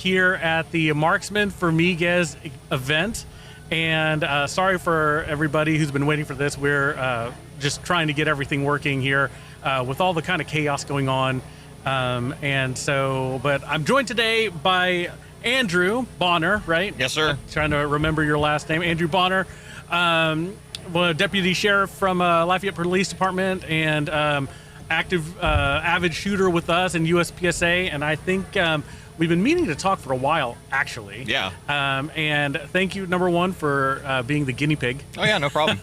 here at the Marksmen for Miguez event. And sorry for everybody who's been waiting for this. We're just trying to get everything working here with all the kind of chaos going on. But I'm joined today by Andrew Bonner, right? Yes, sir. Trying to remember your last name. Andrew Bonner, deputy sheriff from Lafayette Police Department and avid shooter with us in USPSA. And I think we've been meaning to talk for a while, actually. Yeah. And thank you, number one, for being the guinea pig. Oh, yeah, no problem.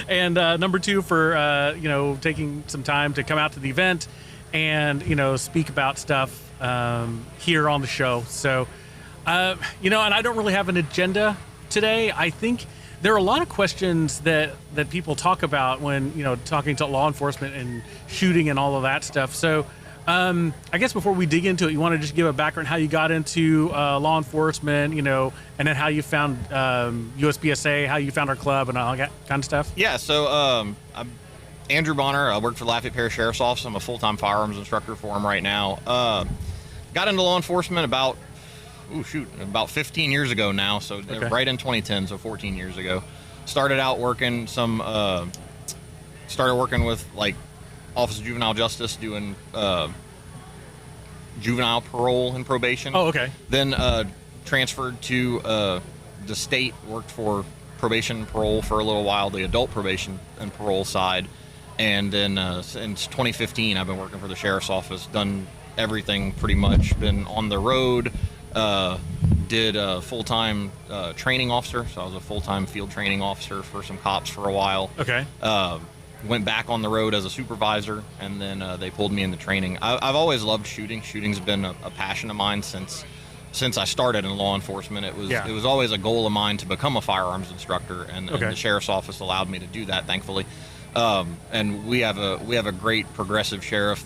And number two, for taking some time to come out to the event and speak about stuff here on the show. So, and I don't really have an agenda today. I think there are a lot of questions that people talk about when talking to law enforcement and shooting and all of that stuff. So. I guess before we dig into it, you want to just give a background how you got into law enforcement, and then how you found USPSA, how you found our club, and all that kind of stuff. Yeah, so I'm Andrew Bonner. I work for the Lafayette Parish Sheriff's Office. I'm a full-time firearms instructor for them right now. Got into law enforcement about 15 years ago now, so okay. Right in 2010, so 14 years ago. Started out working with like Office of Juvenile Justice, doing juvenile parole and probation. Oh, okay. Then transferred to the state, worked for probation and parole for a little while, the adult probation and parole side. And then since 2015, I've been working for the Sheriff's Office, done everything pretty much, been on the road, did a full-time training officer, so I was a full-time field training officer for some cops for a while. Okay. Went back on the road as a supervisor, and then they pulled me into training. I've always loved shooting. Shooting's been a passion of mine since I started in law enforcement. It was always a goal of mine to become a firearms instructor, and the sheriff's office allowed me to do that, thankfully. And we have a great progressive sheriff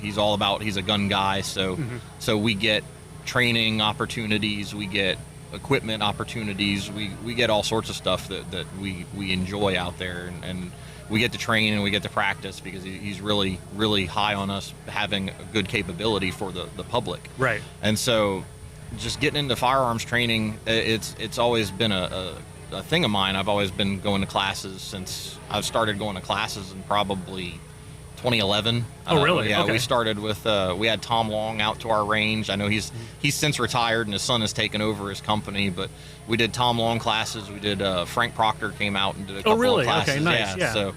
he's a gun guy, so so we get training opportunities, we get equipment opportunities, we get all sorts of stuff that we enjoy out there, and we get to train and we get to practice because he's really, really high on us having a good capability for the public. Right. And so just getting into firearms training, it's always been a thing of mine. I've always been going to classes since I've started going to classes in probably 2011. Oh, really? Yeah, okay. We started with, we had Tom Long out to our range. I know he's since retired and his son has taken over his company, but we did Tom Long classes. We did, Frank Proctor came out and did a couple of classes. Okay, nice. Yeah. So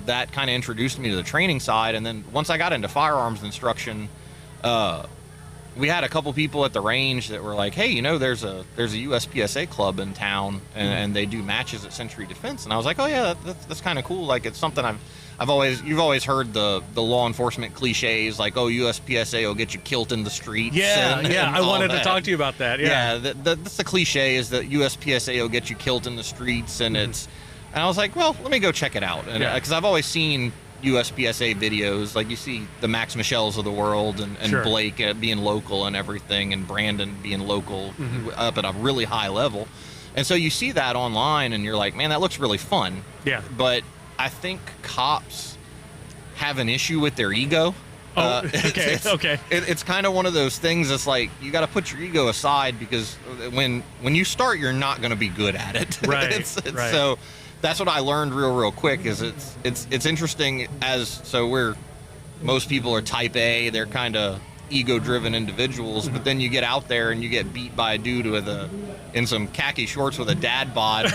that kind of introduced me to the training side. And then once I got into firearms instruction, we had a couple people at the range that were like, hey, there's a USPSA club in town and they do matches at Century Defense. And I was like, oh yeah, that's kind of cool. Like, it's something you've always heard the law enforcement cliches, like, oh, USPSA will get you killed in the streets. Yeah, and I wanted to talk to you about that. Yeah, that's the cliche, is that USPSA will get you killed in the streets, and and I was like, well, let me go check it out, and because I've always seen USPSA videos, like you see the Max Michels of the world, and sure. Blake being local and everything, and Brandon being local up at a really high level, and so you see that online, and you're like, man, that looks really fun. Yeah, but I think cops have an issue with their ego. Oh, okay. It's kind of one of those things that's like, you got to put your ego aside, because when you start, you're not going to be good at it. Right. Right. So that's what I learned real quick. Is it's interesting, most people are type A. They're kind of ego-driven individuals, but then you get out there and you get beat by a dude in some khaki shorts with a dad bod.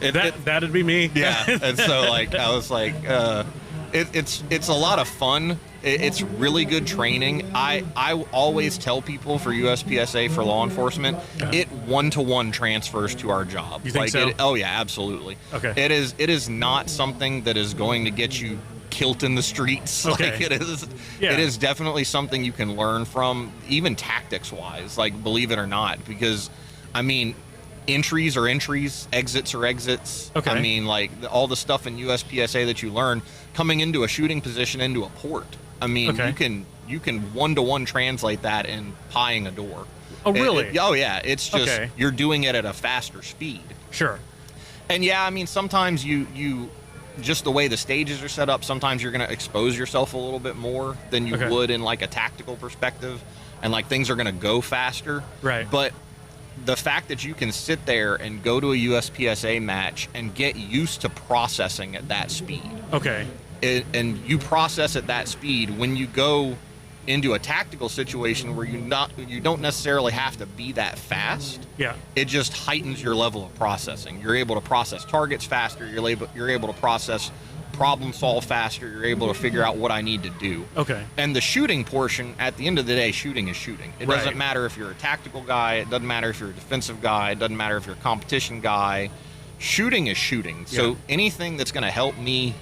That'd be me. Yeah, and so I was like, it's a lot of fun. It's really good training. I always tell people for USPSA, for law enforcement, it 1-to-1 transfers to our job. You think so? Oh yeah, absolutely. Okay. It is not something that is going to get you killed in the streets. Okay. Like, it is definitely something you can learn from, even tactics wise, like, believe it or not, because I mean, entries are entries, exits are exits. Okay. I mean, like, all the stuff in USPSA that you learn coming into a shooting position into a port. I mean, you can 1-to-1 translate that in pieing a door. Oh, really? Oh yeah, it's just you're doing it at a faster speed. Sure. And yeah, I mean, sometimes you just the way the stages are set up, sometimes you're going to expose yourself a little bit more than you would in like a tactical perspective. and like things are going to go faster. Right. But the fact that you can sit there and go to a USPSA match and get used to processing at that speed. Okay. And you process at that speed when you go into a tactical situation where you don't necessarily have to be that fast. Yeah. It just heightens your level of processing. You're able to process targets faster. You're able to process problem solve faster. You're able to figure out what I need to do. Okay. And the shooting portion, at the end of the day, shooting is shooting. It doesn't matter if you're a tactical guy. It doesn't matter if you're a defensive guy. It doesn't matter if you're a competition guy. Shooting is shooting. So anything that's going to help me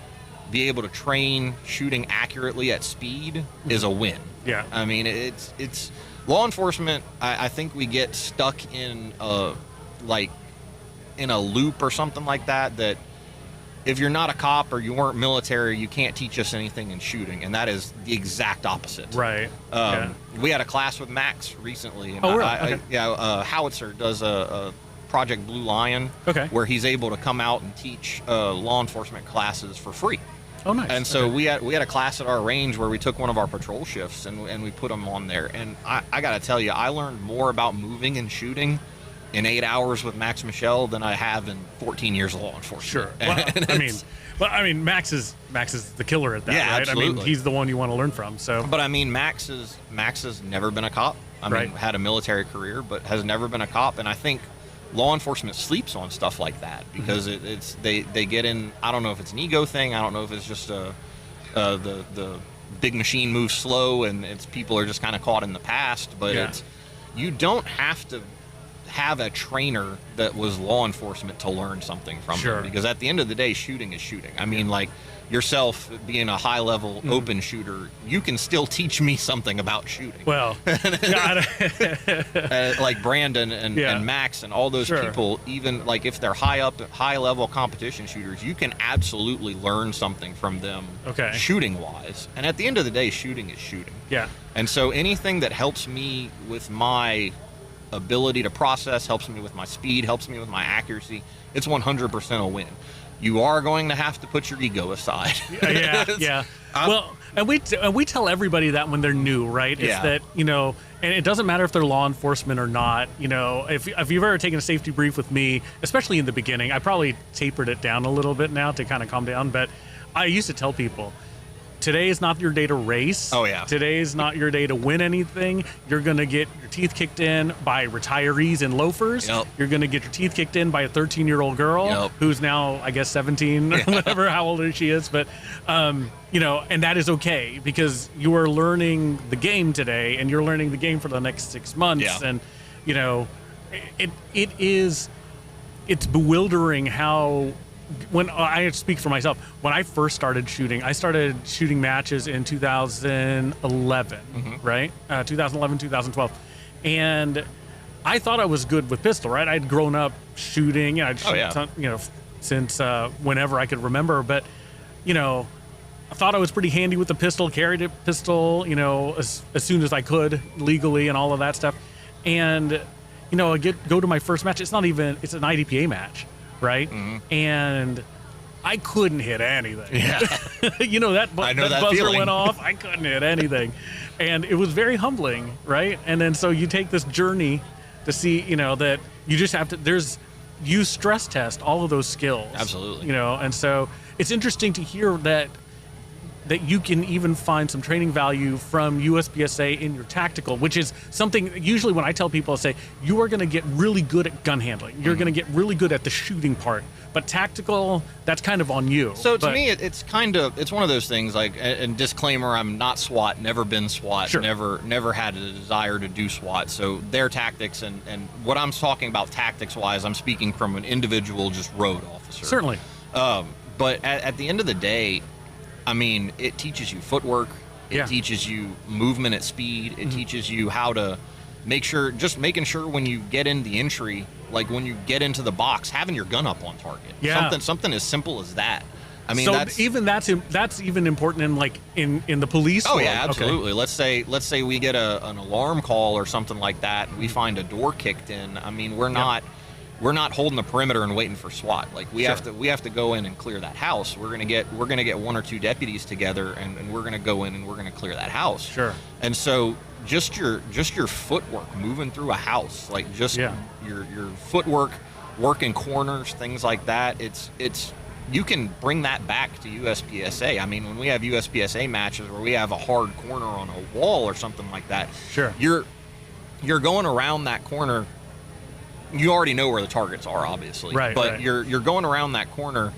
be able to train shooting accurately at speed is a win. Yeah. I mean, it's law enforcement. I think we get stuck in a loop or something like that if you're not a cop or you weren't military, you can't teach us anything in shooting, and that is the exact opposite. Right. We had a class with Max recently. And really? Howitzer does a Project Blue Lion, where he's able to come out and teach law enforcement classes for free. Oh, nice. And so we had a class at our range where we took one of our patrol shifts and we put them on there. And I got to tell you, I learned more about moving and shooting in 8 hours with Max Michel than I have in 14 years of law enforcement. Sure. Well, I mean, Max is the killer at that, yeah, right? Absolutely. I mean, he's the one you want to learn from. So, but I mean, Max has never been a cop. I mean, had a military career, but has never been a cop. And I think law enforcement sleeps on stuff like that because they get in. I don't know if it's an ego thing. I don't know if it's just the big machine moves slow and people are just kind of caught in the past. But you don't have to have a trainer that was law enforcement to learn something from them, because at the end of the day, shooting is shooting. I mean, like yourself being a high level open shooter, you can still teach me something about shooting. Well, like Brandon and Max and all those people, even like if they're high level competition shooters, you can absolutely learn something from them shooting wise. And at the end of the day, shooting is shooting. Yeah. And so anything that helps me with my ability to process, helps me with my speed, helps me with my accuracy, it's 100% a win. You are going to have to put your ego aside. Yeah. Well, and we tell everybody that when they're new, right? It's that, and it doesn't matter if they're law enforcement or not. If you've ever taken a safety brief with me, especially in the beginning, I probably tapered it down a little bit now to kind of calm down, but I used to tell people, today is not your day to race. Oh, yeah. Today is not your day to win anything. You're going to get your teeth kicked in by retirees in loafers. Yep. You're going to get your teeth kicked in by a 13-year-old girl who's now, I guess, 17 or whatever, how old she is. But, and that is okay because you are learning the game today and you're learning the game for the next 6 months. Yeah. And, it's bewildering how... When I speak for myself, when I first started shooting, I started shooting matches in 2011, right? 2011, 2012. And I thought I was good with pistol, right? I'd grown up shooting, I'd shot, since whenever I could remember. But, I thought I was pretty handy with the pistol, carried a pistol, as soon as I could legally and all of that stuff. And, I go to my first match. It's an IDPA match. Right? And I couldn't hit anything. Yeah. That buzzer feeling. went off. I couldn't hit anything. And it was very humbling, right? And then so you take this journey to see, that you just have to, you stress test all of those skills. Absolutely. And so it's interesting to hear that you can even find some training value from USPSA in your tactical, which is something usually when I tell people, I say, you are going to get really good at gun handling. You're going to get really good at the shooting part. But tactical, that's kind of on you. So to me, it's one of those things like, and disclaimer, I'm not SWAT, never been SWAT, never had a desire to do SWAT. So their tactics and what I'm talking about tactics wise, I'm speaking from an individual, just road officer. Certainly. But at the end of the day, I mean, it teaches you footwork. It teaches you movement at speed. It teaches you how to making sure when you get in the entry, like when you get into the box, having your gun up on target. Yeah. Something as simple as that. I mean, so that's even important in the police world. Yeah, absolutely. Okay. Let's say we get an alarm call or something like that, and we find a door kicked in. I mean, we're not we're not holding the perimeter and waiting for SWAT. Like we have to go in and clear that house. We're gonna get 1 or 2 deputies together, and we're gonna go in and we're gonna clear that house. Sure. And so just your footwork moving through a house, like just your footwork, working corners, things like that. It's you can bring that back to USPSA. I mean, when we have USPSA matches where we have a hard corner on a wall or something like that, sure, you're going around that corner. You already know where the targets are, obviously, right? But right. you're going around that corner.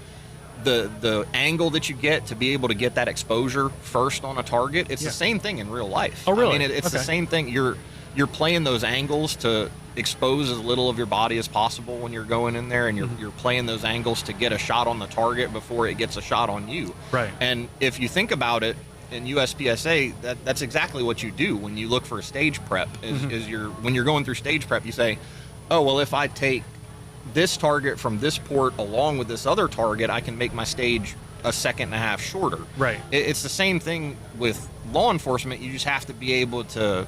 The angle that you get to be able to get that exposure first on a target, it's the same thing in real life. Oh, really? I mean, it's the same thing. You're playing those angles to expose as little of your body as possible when you're going in there, and you're playing those angles to get a shot on the target before it gets a shot on you. Right. And if you think about it, in USPSA, that's exactly what you do when you look for a stage prep. When you're going through stage prep, you say, oh, well, if I take this target from this port along with this other target, I can make my stage a second and a half shorter. Right. It's the same thing with law enforcement. You just have to be able to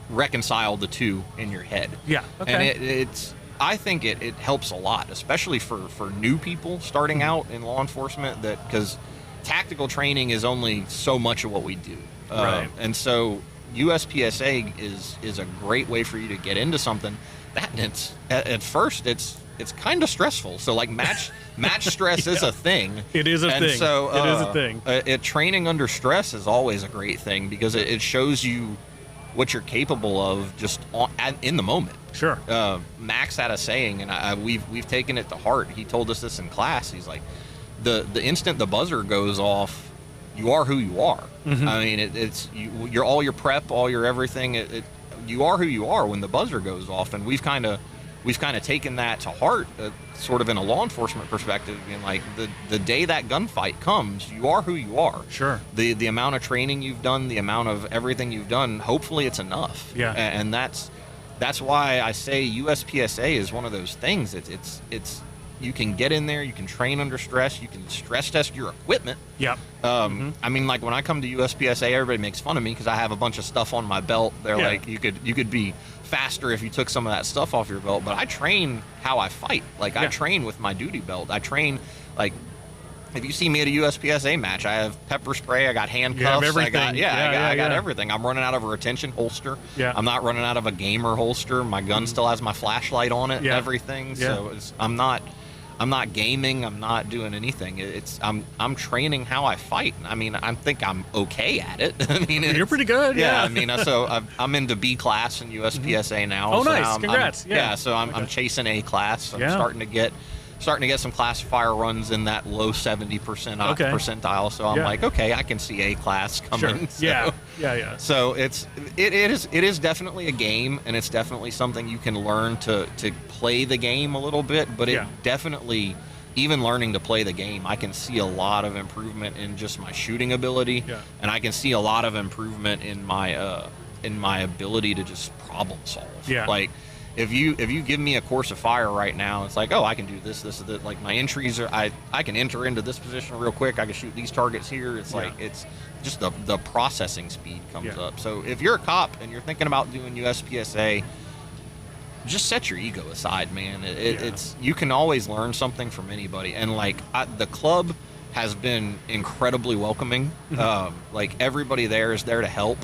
reconcile the two in your head. Yeah. Okay. And I think it helps a lot, especially for new people starting out in law enforcement, because tactical training is only so much of what we do. Right. And so USPSA is a great way for you to get into something that at first it's kind of stressful. So like match stress is a thing. It is a thing. So it is a thing. Training under stress is always a great thing because it shows you what you're capable of just in the moment. Sure. Max had a saying, and we've taken it to heart. He told us this in class. He's like, the instant the buzzer goes off, you are who you are. Mm-hmm. I mean, you're all your prep, all your everything. You are who you are when the buzzer goes off, and we've kind of taken that to heart, sort of in a law enforcement perspective. Being like, the day that gunfight comes, you are who you are. Sure. The amount of training you've done, the amount of everything you've done, hopefully it's enough. Yeah. And that's why I say USPSA is one of those things. It's you can get in there, you can train under stress, you can stress test your equipment. Yep. I mean, like when I come to USPSA, everybody makes fun of me because I have a bunch of stuff on my belt. They're like, you could be faster if you took some of that stuff off your belt. But I train how I fight. Like I train with my duty belt. I train like, if you see me at a USPSA match, I have pepper spray, I got handcuffs, I got everything. I'm running out of a retention holster. Yeah. I'm not running out of a gamer holster. My gun still has my flashlight on it and everything. Yeah. So I'm not gaming. I'm not doing anything. I'm training how I fight. I mean, I think I'm okay at it. I mean, you're pretty good. Yeah. I mean, so I'm into B class in USPSA now. Oh, so nice. Congrats. So I'm chasing A class. I'm starting to get some classifier runs in that low 70% percentile. So I'm like, okay, I can see A class coming. Sure. So, yeah. So it is definitely a game, and it's definitely something you can learn to play the game a little bit. But it definitely, even learning to play the game, I can see a lot of improvement in just my shooting ability, and I can see a lot of improvement in my ability to just problem solve. Yeah. Like, if you give me a course of fire right now, it's like, oh, I can do this, like my entries are, I can enter into this position real quick. I can shoot these targets here. It's like, it's just the processing speed comes up. So if you're a cop and you're thinking about doing USPSA, just set your ego aside, man. It's you can always learn something from anybody. And like the club has been incredibly welcoming. Like everybody there is there to help.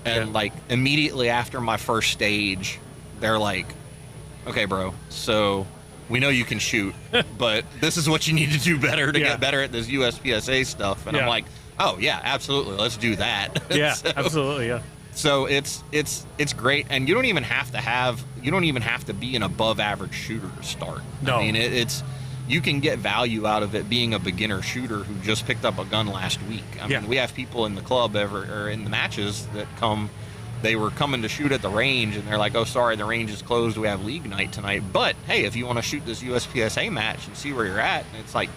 And like immediately after my first stage, they're like, okay, bro, so we know you can shoot, but this is what you need to do better to get better at this USPSA stuff. And I'm like, oh yeah, absolutely, let's do that. Yeah, absolutely, yeah. So it's great, and you don't even have to be an above average shooter to start. No. I mean, you can get value out of it being a beginner shooter who just picked up a gun last week. I mean, we have people in the club or in the matches that come. They were coming to shoot at the range, and they're like, oh, sorry, the range is closed. We have league night tonight. But, hey, if you want to shoot this USPSA match and see where you're at, it's like,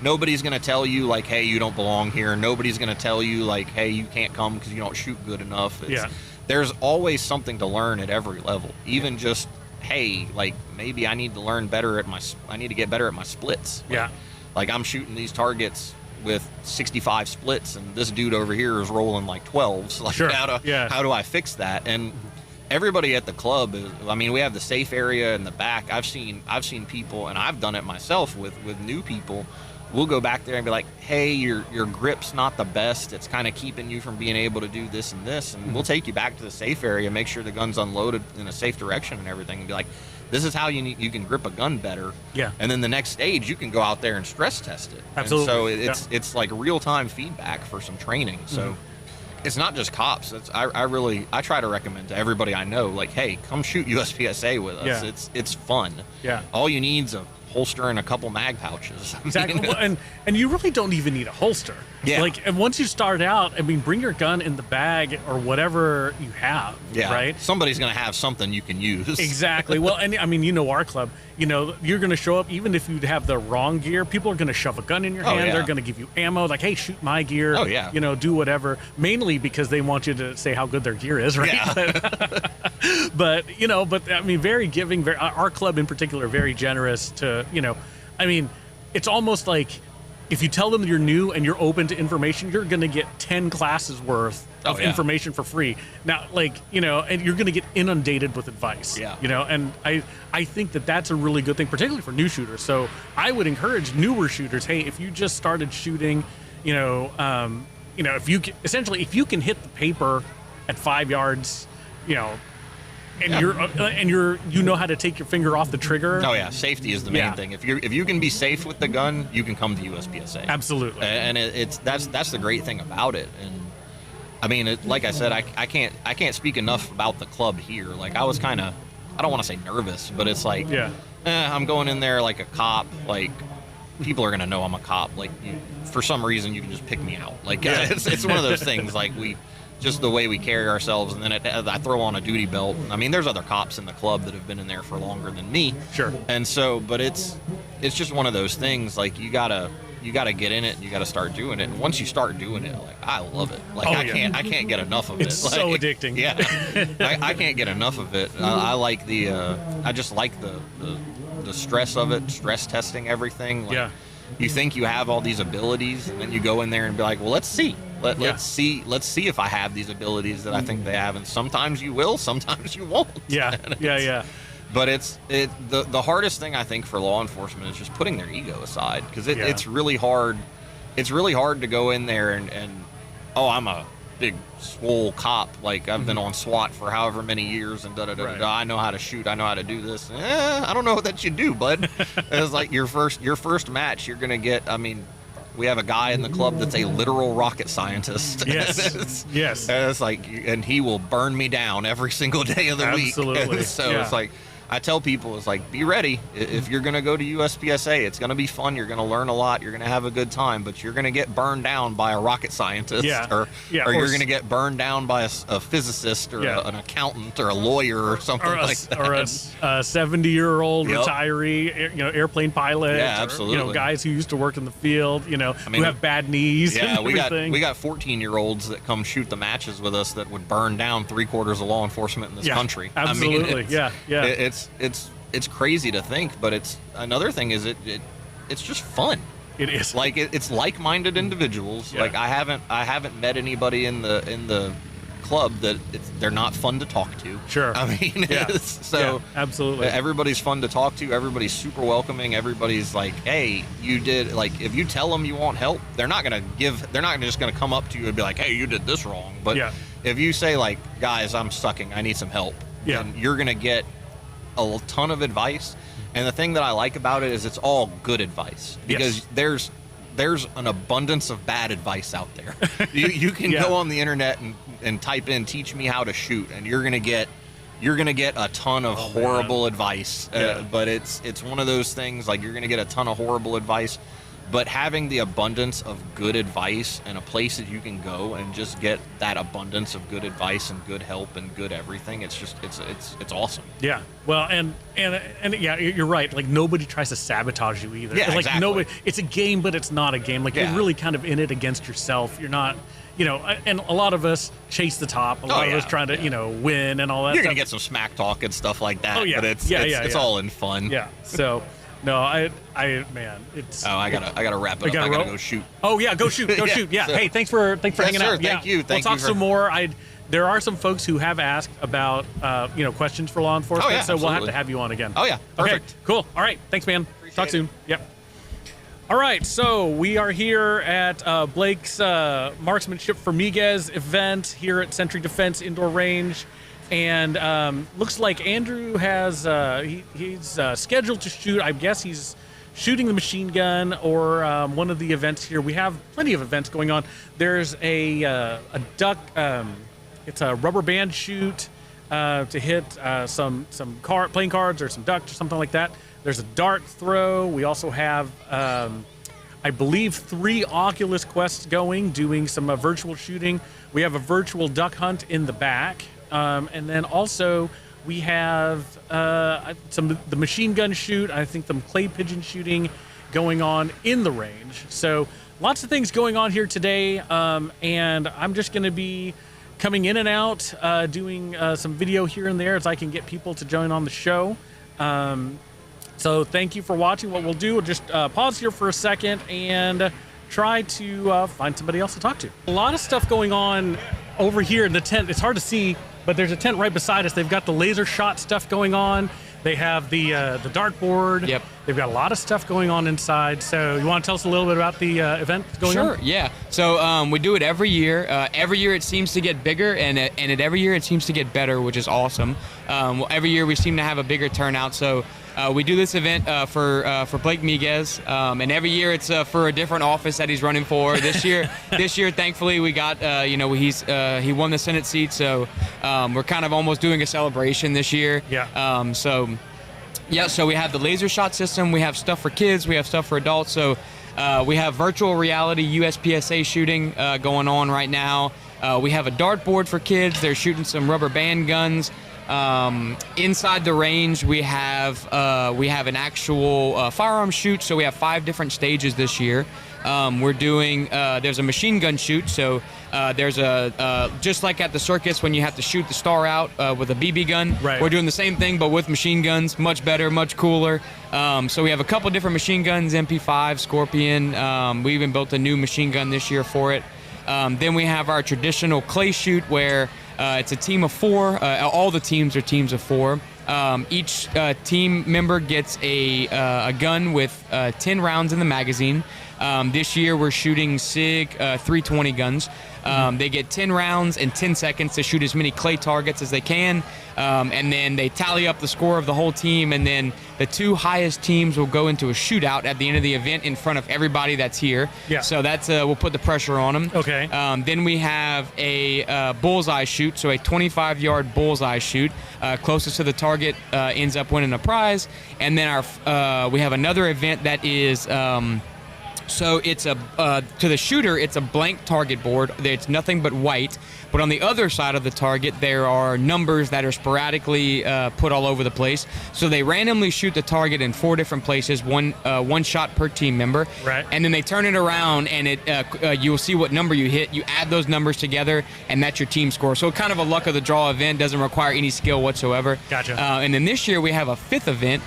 nobody's going to tell you, like, hey, you don't belong here. Nobody's going to tell you, like, hey, you can't come because you don't shoot good enough. There's always something to learn at every level. Even just, hey, like, maybe I need to learn better I need to get better at my splits. Like I'm shooting these targets with 65 splits, and this dude over here is rolling like 12s. Like, how do I fix that? And everybody at the club is, I mean, we have the safe area in the back. I've seen people, and I've done it myself with new people. We'll go back there and be like, hey, your grip's not the best. It's kind of keeping you from being able to do this and this. And we'll take you back to the safe area, make sure the gun's unloaded in a safe direction and everything, and be like, this is how you can grip a gun better. Yeah. And then the next stage, you can go out there and stress test it. Absolutely. And so it's like real-time feedback for some training. So it's not just cops. I try to recommend to everybody I know, like, hey, come shoot USPSA with us. Yeah. It's fun. Yeah. All you need's a holster and a couple mag pouches. Exactly. Well, and you really don't even need a holster. Yeah. Like, and once you start out, I mean, bring your gun in the bag or whatever you have. Yeah. Right. Somebody's gonna have something you can use. Exactly. Well, and I mean, you know, our club, you know, you're gonna show up even if you have the wrong gear. People are gonna shove a gun in your hand. Yeah. They're gonna give you ammo. Like, hey, shoot my gear. Oh yeah. You know, do whatever. Mainly because they want you to say how good their gear is, right? Yeah. But you know, I mean, very giving. Our club in particular, very generous to, you know. I mean, it's almost like if you tell them you're new and you're open to information, you're going to get 10 classes worth of information for free. Now, like, you know, and you're going to get inundated with advice. Yeah. You know, and I think that that's a really good thing, particularly for new shooters. So I would encourage newer shooters, hey, if you just started shooting, you know, if you can, essentially, if you can hit the paper at 5 yards, you know, and you know how to take your finger off the trigger. Oh yeah, safety is the main thing. If you can be safe with the gun, you can come to USPSA. Absolutely. And that's the great thing about it. And I mean, like I said, I can't speak enough about the club here. Like I was kind of, I don't want to say nervous, but it's like, I'm going in there like a cop. Like people are gonna know I'm a cop. Like for some reason, you can just pick me out. Like it's one of those things. Like just the way we carry ourselves, and then I throw on a duty belt. I mean, there's other cops in the club that have been in there for longer than me. Sure. And so, but it's just one of those things. Like you gotta get in it, and you gotta start doing it. And once you start doing it, like I love it. Like I can't get enough of it. It's so addicting. Yeah, I can't get enough of it. I like I just like the stress of it, stress testing everything. Like, you think you have all these abilities, and then you go in there and be like, well, let's see. Let's see if I have these abilities that I think they have, and sometimes you will, sometimes you won't. Yeah, yeah. But the hardest thing I think for law enforcement is just putting their ego aside, because it's really hard. It's really hard to go in there and I'm a big swole cop. Like I've been on SWAT for however many years and I know how to shoot. I know how to do this. I don't know that you do, bud. It's like your first match. You're gonna get. I mean. We have a guy in the club that's a literal rocket scientist. Yes. Yes. And it's like, and he will burn me down every single day of the week. Absolutely. So it's like, I tell people, it's like, be ready. If you're going to go to USPSA, it's going to be fun. You're going to learn a lot. You're going to have a good time, but you're going to get burned down by a rocket scientist or you're going to get burned down by a physicist or an accountant or a lawyer or something like that. Or a 70-year-old retiree, airplane pilot. Yeah, absolutely. Or, guys who used to work in the field, who have bad knees. Yeah, we got 14-year-olds that come shoot the matches with us that would burn down 3/4 of law enforcement in this country. Absolutely. I mean, it's crazy to think, but it's another thing is it's just fun. It is like it's like-minded individuals. Like I haven't met anybody in the club that they're not fun to talk to. Sure. I mean, absolutely. Everybody's fun to talk to. Everybody's super welcoming. Everybody's like, hey, you did, like, if you tell them you want help, they're not just gonna come up to you and be like, hey, you did this wrong. But if you say like, guys, I'm sucking, I need some help, then you're gonna get a ton of advice. And the thing that I like about it is it's all good advice, because there's an abundance of bad advice out there. You can go on the internet and type in "teach me how to shoot," and you're gonna get a ton of horrible advice. But it's one of those things, like, you're gonna get a ton of horrible advice. But having the abundance of good advice and a place that you can go and just get that abundance of good advice and good help and good everything, it's awesome. Yeah. Well, and you're right. Like, nobody tries to sabotage you either. Yeah, like, exactly. nobody. It's a game, but it's not a game. Like, you're really kind of in it against yourself. You're not. And a lot of us chase the top. A lot of us trying to, win and all that. You're gonna get some smack talk and stuff like that. Oh yeah. But it's all in fun. Yeah. So. No, man, it's. Oh, I gotta wrap it up. I gotta go shoot. Oh yeah, go shoot. Yeah. So, hey, thanks for hanging out. Thank you. We'll talk some more. there are some folks who have asked about, questions for law enforcement. Oh, yeah, so absolutely. we'll have to have you on again. Oh, yeah. Perfect. Okay, cool. All right. Thanks, man. Talk soon. Yep. All right. So we are here at Blake's Marksmanship for Miguez event here at Century Defense Indoor Range. And looks like Andrew has, he's scheduled to shoot, I guess he's shooting the machine gun or one of the events here. We have plenty of events going on. There's a duck, it's a rubber band shoot to hit some playing cards or some ducks or something like that. There's a dart throw. We also have, I believe, 3 Oculus Quests going, doing some virtual shooting. We have a virtual duck hunt in the back. And then also we have the machine gun shoot, I think the clay pigeon shooting going on in the range. So lots of things going on here today. And I'm just going to be coming in and out, doing some video here and there as I can get people to join on the show. So thank you for watching. What we'll do, we'll just pause here for a second and try to find somebody else to talk to. A lot of stuff going on over here in the tent. It's hard to see, but there's a tent right beside us. They've got the laser shot stuff going on. They have the dartboard. Yep. They've got a lot of stuff going on inside. So you want to tell us a little bit about the event going on? Sure, yeah. So we do it every year. Every year it seems to get bigger, and every year it seems to get better, which is awesome. Every year we seem to have a bigger turnout. So we do this event for Blake Miguez, and every year it's for a different office that he's running for. This year, thankfully, we got he won the Senate seat, so we're kind of almost doing a celebration this year. Yeah. So we have the laser shot system. We have stuff for kids. We have stuff for adults. So we have virtual reality USPSA shooting going on right now. We have a dartboard for kids. They're shooting some rubber band guns. Inside the range, we have an actual firearm shoot. So we have 5 different stages this year. We're doing there's a machine gun shoot. So there's just like at the circus when you have to shoot the star out with a BB gun. Right. We're doing the same thing, but with machine guns. Much better, much cooler. So we have a couple different machine guns, MP5, Scorpion. We even built a new machine gun this year for it. Then we have our traditional clay shoot where it's a team of 4. All the teams are teams of 4. Each team member gets a gun with 10 rounds in the magazine. This year we're shooting SIG 320 guns. They get 10 rounds and 10 seconds to shoot as many clay targets as they can. And then they tally up the score of the whole team, and then the 2 highest teams will go into a shootout at the end of the event in front of everybody that's here. Yeah. So that's we'll put the pressure on them. Okay. Then we have a bullseye shoot, so a 25-yard bullseye shoot. Closest to the target ends up winning a prize. And then we have another event that is so it's to the shooter, it's a blank target board. It's nothing but white. But on the other side of the target, there are numbers that are sporadically put all over the place. So they randomly shoot the target in 4 different places, one shot per team member. Right. And then they turn it around, and you'll see what number you hit. You add those numbers together, and that's your team score. So kind of a luck of the draw event, doesn't require any skill whatsoever. Gotcha. And then this year we have a 5th event,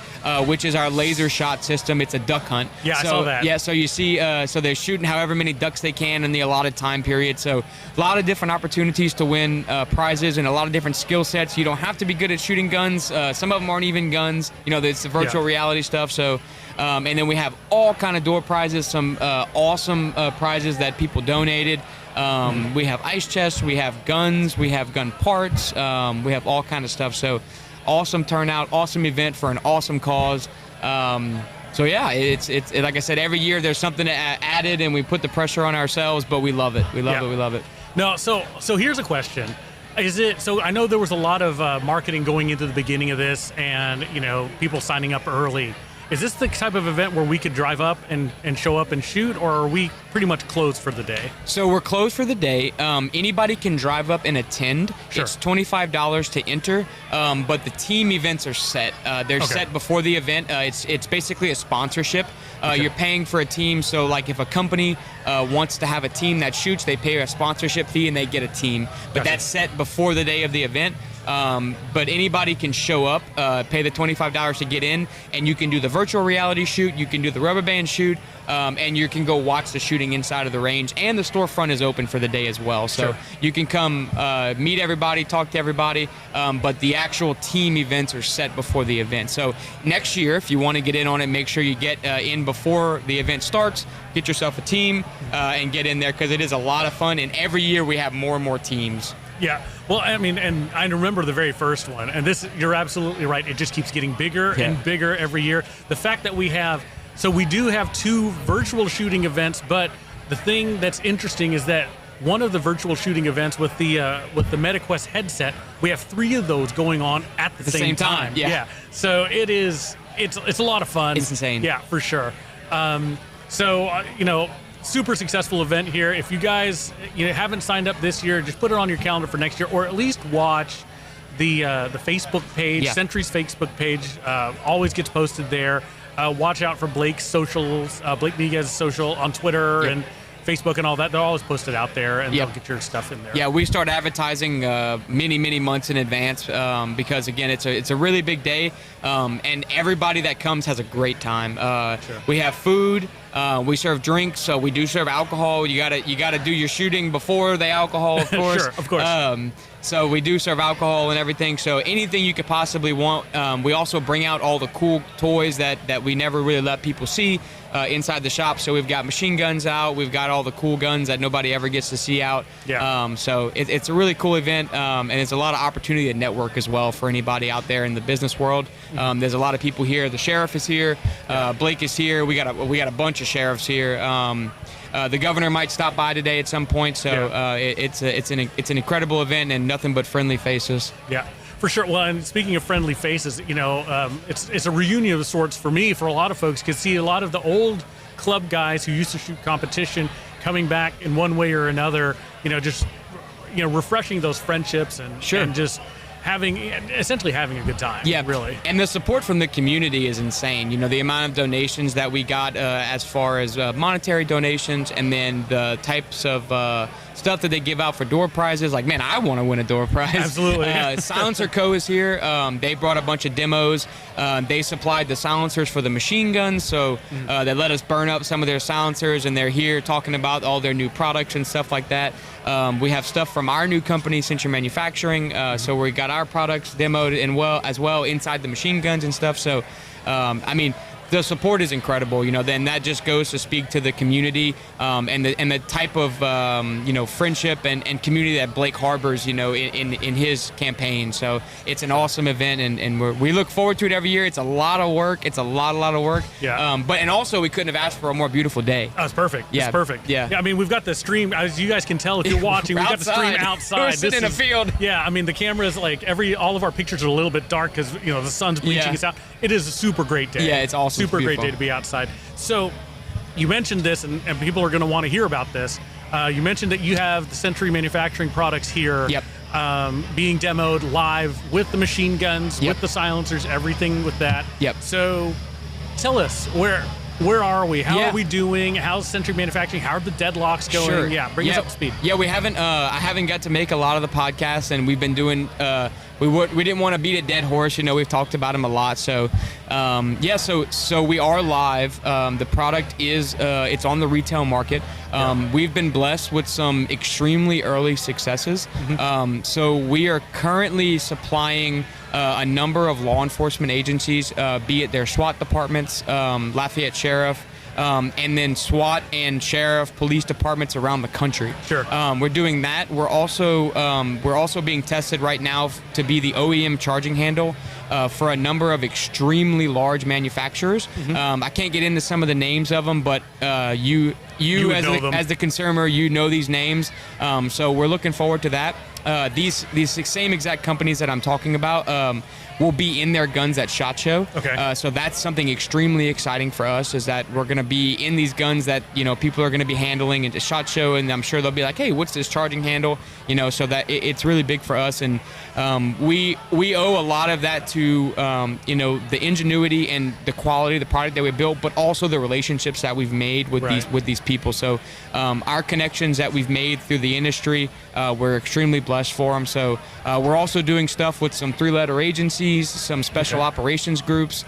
which is our laser shot system. It's a duck hunt. Yeah, I saw that. Yeah, so you see, so they're shooting however many ducks they can in the allotted time period. So a lot of different opportunities to win prizes and a lot of different skill sets. You don't have to be good at shooting guns. Some of them aren't even guns. It's the virtual reality stuff. So, and then we have all kind of door prizes, some awesome prizes that people donated. We have ice chests, we have guns, we have gun parts, we have all kind of stuff. So awesome turnout, awesome event for an awesome cause. So yeah, it's like I said, every year there's something added, and we put the pressure on ourselves, but we love it. We love it. We love it. No, so here's a question. So I know there was a lot of marketing going into the beginning of this, and people signing up early. Is this the type of event where we could drive up and show up and shoot, or are we pretty much closed for the day? So we're closed for the day. Anybody can drive up and attend. Sure. It's $25 to enter, but the team events are set. They're set before the event. It's basically a sponsorship. You're paying for a team, so like if a company wants to have a team that shoots, they pay a sponsorship fee and they get a team. But that's set before the day of the event. But anybody can show up, pay the $25 to get in, and you can do the virtual reality shoot, you can do the rubber band shoot, and you can go watch the shooting inside of the range. And the storefront is open for the day as well. So you can come meet everybody, talk to everybody, but the actual team events are set before the event. So next year, if you want to get in on it, make sure you get in before the event starts, get yourself a team, and get in there, because it is a lot of fun. And every year we have more and more teams. Yeah, well, I mean, and I remember the very first one, and this, you're absolutely right. It just keeps getting bigger and bigger every year. The fact that we do have 2 virtual shooting events, but the thing that's interesting is that one of the virtual shooting events with the MetaQuest headset, we have 3 of those going on at the same time. Yeah. So it's a lot of fun. It's insane. Yeah, for sure. Super successful event here. If you guys haven't signed up this year, just put it on your calendar for next year, or at least watch the Facebook page. Century's Facebook page always gets posted there. Watch out for Blake's socials, Blake Miguez social on Twitter and Facebook and all that. They're always posted out there, and they'll get your stuff in there. Yeah, we start advertising many months in advance because, again, it's a really big day, and everybody that comes has a great time. We have food. We serve drinks, so we do serve alcohol. You gotta do your shooting before the alcohol, of course. Sure, of course. So we do serve alcohol and everything. So anything you could possibly want. We also bring out all the cool toys that we never really let people see inside the shop. So we've got machine guns out. We've got all the cool guns that nobody ever gets to see out. Yeah. So it's a really cool event, and it's a lot of opportunity to network as well for anybody out there in the business world. There's a lot of people here. The sheriff is here. Blake is here. We got a bunch of sheriffs here. The governor might stop by today at some point, so it's an incredible event, and nothing but friendly faces. Yeah, for sure. Well, and speaking of friendly faces, it's a reunion of sorts for me, for a lot of folks, because see a lot of the old club guys who used to shoot competition coming back in one way or another, just refreshing those friendships and just essentially having a good time. Yeah, really. And the support from the community is insane. The amount of donations that we got as far as monetary donations, and then the types of stuff that they give out for door prizes. Like, man, I want to win a door prize. Absolutely. Silencer Co. is here. They brought a bunch of demos. They supplied the silencers for the machine guns, so they let us burn up some of their silencers, and they're here talking about all their new products and stuff like that. We have stuff from our new company, Century Manufacturing, so we got our products demoed as well inside the machine guns and stuff. So, the support is incredible, then that just goes to speak to the community and the type of, friendship and community that Blake harbors, in his campaign. So it's an awesome event, and we look forward to it every year. It's a lot of work. It's a lot of work. Yeah. And also we couldn't have asked for a more beauul day. That's perfect. Yeah. It's perfect. Yeah. I mean, we've got the stream, as you guys can tell if you're watching, we've got the stream outside. We're sitting in a field. Yeah, I mean, the camera is all of our pictures are a little bit dark because, the sun's bleaching us out. It is a super great day. Yeah, it's awesome. Super great day to be outside. So you mentioned this, and people are going to want to hear about this. You mentioned that you have the Century Manufacturing products here. Yep. Being demoed live with the machine guns, with the silencers, everything with that. Yep. So tell us, where are we? How are we doing? How's Century Manufacturing? How are the deadlocks going? Sure. Yeah, bring us up to speed. Yeah, we haven't. I haven't got to make a lot of the podcasts, and we've been doing. We didn't want to beat a dead horse. We've talked about them a lot. So, so we are live. The product is it's on the retail market. We've been blessed with some extremely early successes. So we are currently supplying a number of law enforcement agencies, be it their SWAT departments, Lafayette Sheriff, and then SWAT and sheriff, police departments around the country. Sure. We're doing that. We're also being tested right now to be the OEM charging handle for a number of extremely large manufacturers. I can't get into some of the names of them, but you as the consumer, these names. So we're looking forward to that. These same exact companies that I'm talking about, will be in their guns at SHOT Show. Okay. So that's something extremely exciting for us, is that we're going to be in these guns that, people are going to be handling at the SHOT Show, and I'm sure they'll be like, hey, what's this charging handle? So that it's really big for us. And we owe a lot of that to, the ingenuity and the quality of the product that we built, but also the relationships that we've made with these people. So our connections that we've made through the industry, we're extremely blessed for them. So we're also doing stuff with some 3-letter agencies, some special operations groups.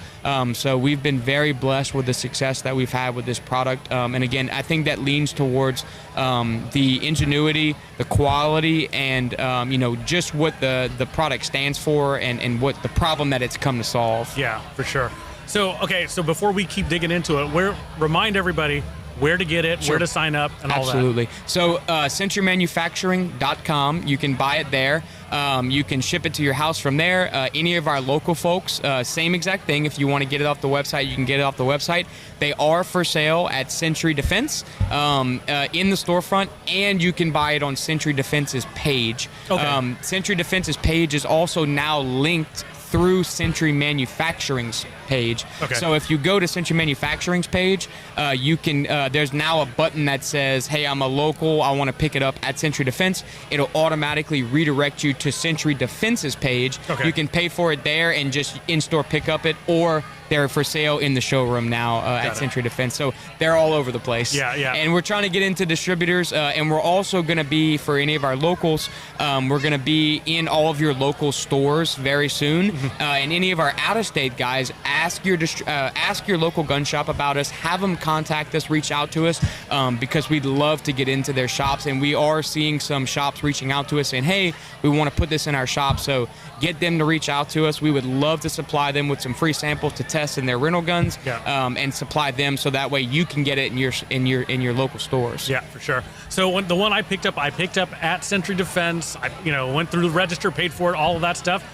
So we've been very blessed with the success that we've had with this product. And again, I think that leans towards the ingenuity, the quality, and just what the product stands for, and what the problem that it's come to solve. Yeah, for sure. So before we keep digging into it, remind everybody where to get it, where to sign up, and all that. Absolutely. So centurymanufacturing.com, you can buy it there. You can ship it to your house from there. Any of our local folks, same exact thing. If you want to get it off the website, you can get it off the website. They are for sale at Century Defense in the storefront, and you can buy it on Century Defense's page. Okay. Century Defense's page is also now linked through Century Manufacturing's page. Okay. So if you go to Century Manufacturing's page, you can. There's now a button that says, "Hey, I'm a local. I want to pick it up at Century Defense." It'll automatically redirect you to Century Defense's page. Okay. You can pay for it there and just in-store pick up it, or they're for sale in the showroom now at Century Defense. So they're all over the place. Yeah. And we're trying to get into distributors, and we're also going to be, for any of our locals, we're going to be in all of your local stores very soon. And any of our out-of-state guys, ask your local gun shop about us. Have them contact us, reach out to us, because we'd love to get into their shops. And we are seeing some shops reaching out to us saying, hey, we want to put this in our shop. So get them to reach out to us. We would love to supply them with some free samples to test in their rental guns, and supply them so that way you can get it in your local stores. Yeah, for sure. So the one I picked up at Century Defense. I went through the register, paid for it, all of that stuff.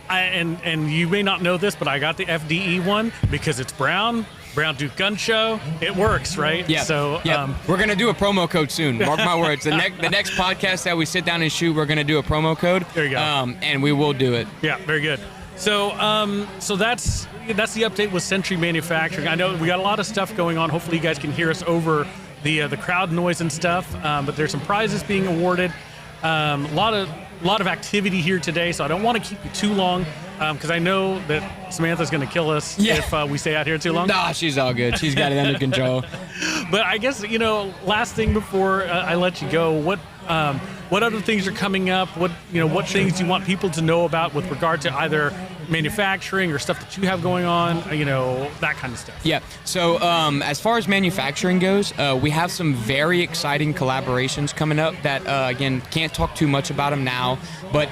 And you may not know this, but I got the FDE one because it's Brown Duke Gun Show. It works, right? Yeah. So we're gonna do a promo code soon. Mark my words. The next podcast that we sit down and shoot, we're gonna do a promo code. There you go. And we will do it. Yeah, very good. So so that's the update with Century Manufacturing. I know we got a lot of stuff going on. Hopefully you guys can hear us over the crowd noise and stuff. But there's some prizes being awarded. A lot of activity here today, so I don't want to keep you too long, because I know that Samantha's going to kill us if we stay out here too long. Nah, she's all good. She's got it under control. But I guess, last thing before I let you go, what other things are coming up? What things do you want people to know about with regard to either manufacturing or stuff that you have going on, that kind of stuff? Yeah. So as far as manufacturing goes, we have some very exciting collaborations coming up that, again, can't talk too much about them now, but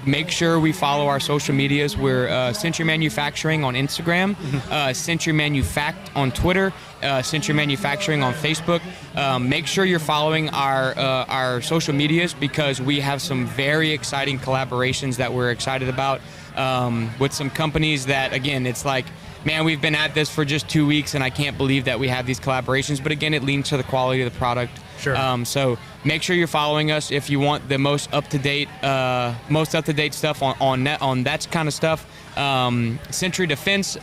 make sure we follow our social medias. We're Century Manufacturing on Instagram, Century Manufact on Twitter, Century Manufacturing on Facebook. Make sure you're following our social medias, because we have some very exciting collaborations that we're excited about with some companies that, again, it's like, man, we've been at this for just 2 weeks and I can't believe that we have these collaborations. But again, it leans to the quality of the product. Sure. So make sure you're following us if you want the most up to date stuff on that kind of stuff. Century Defense.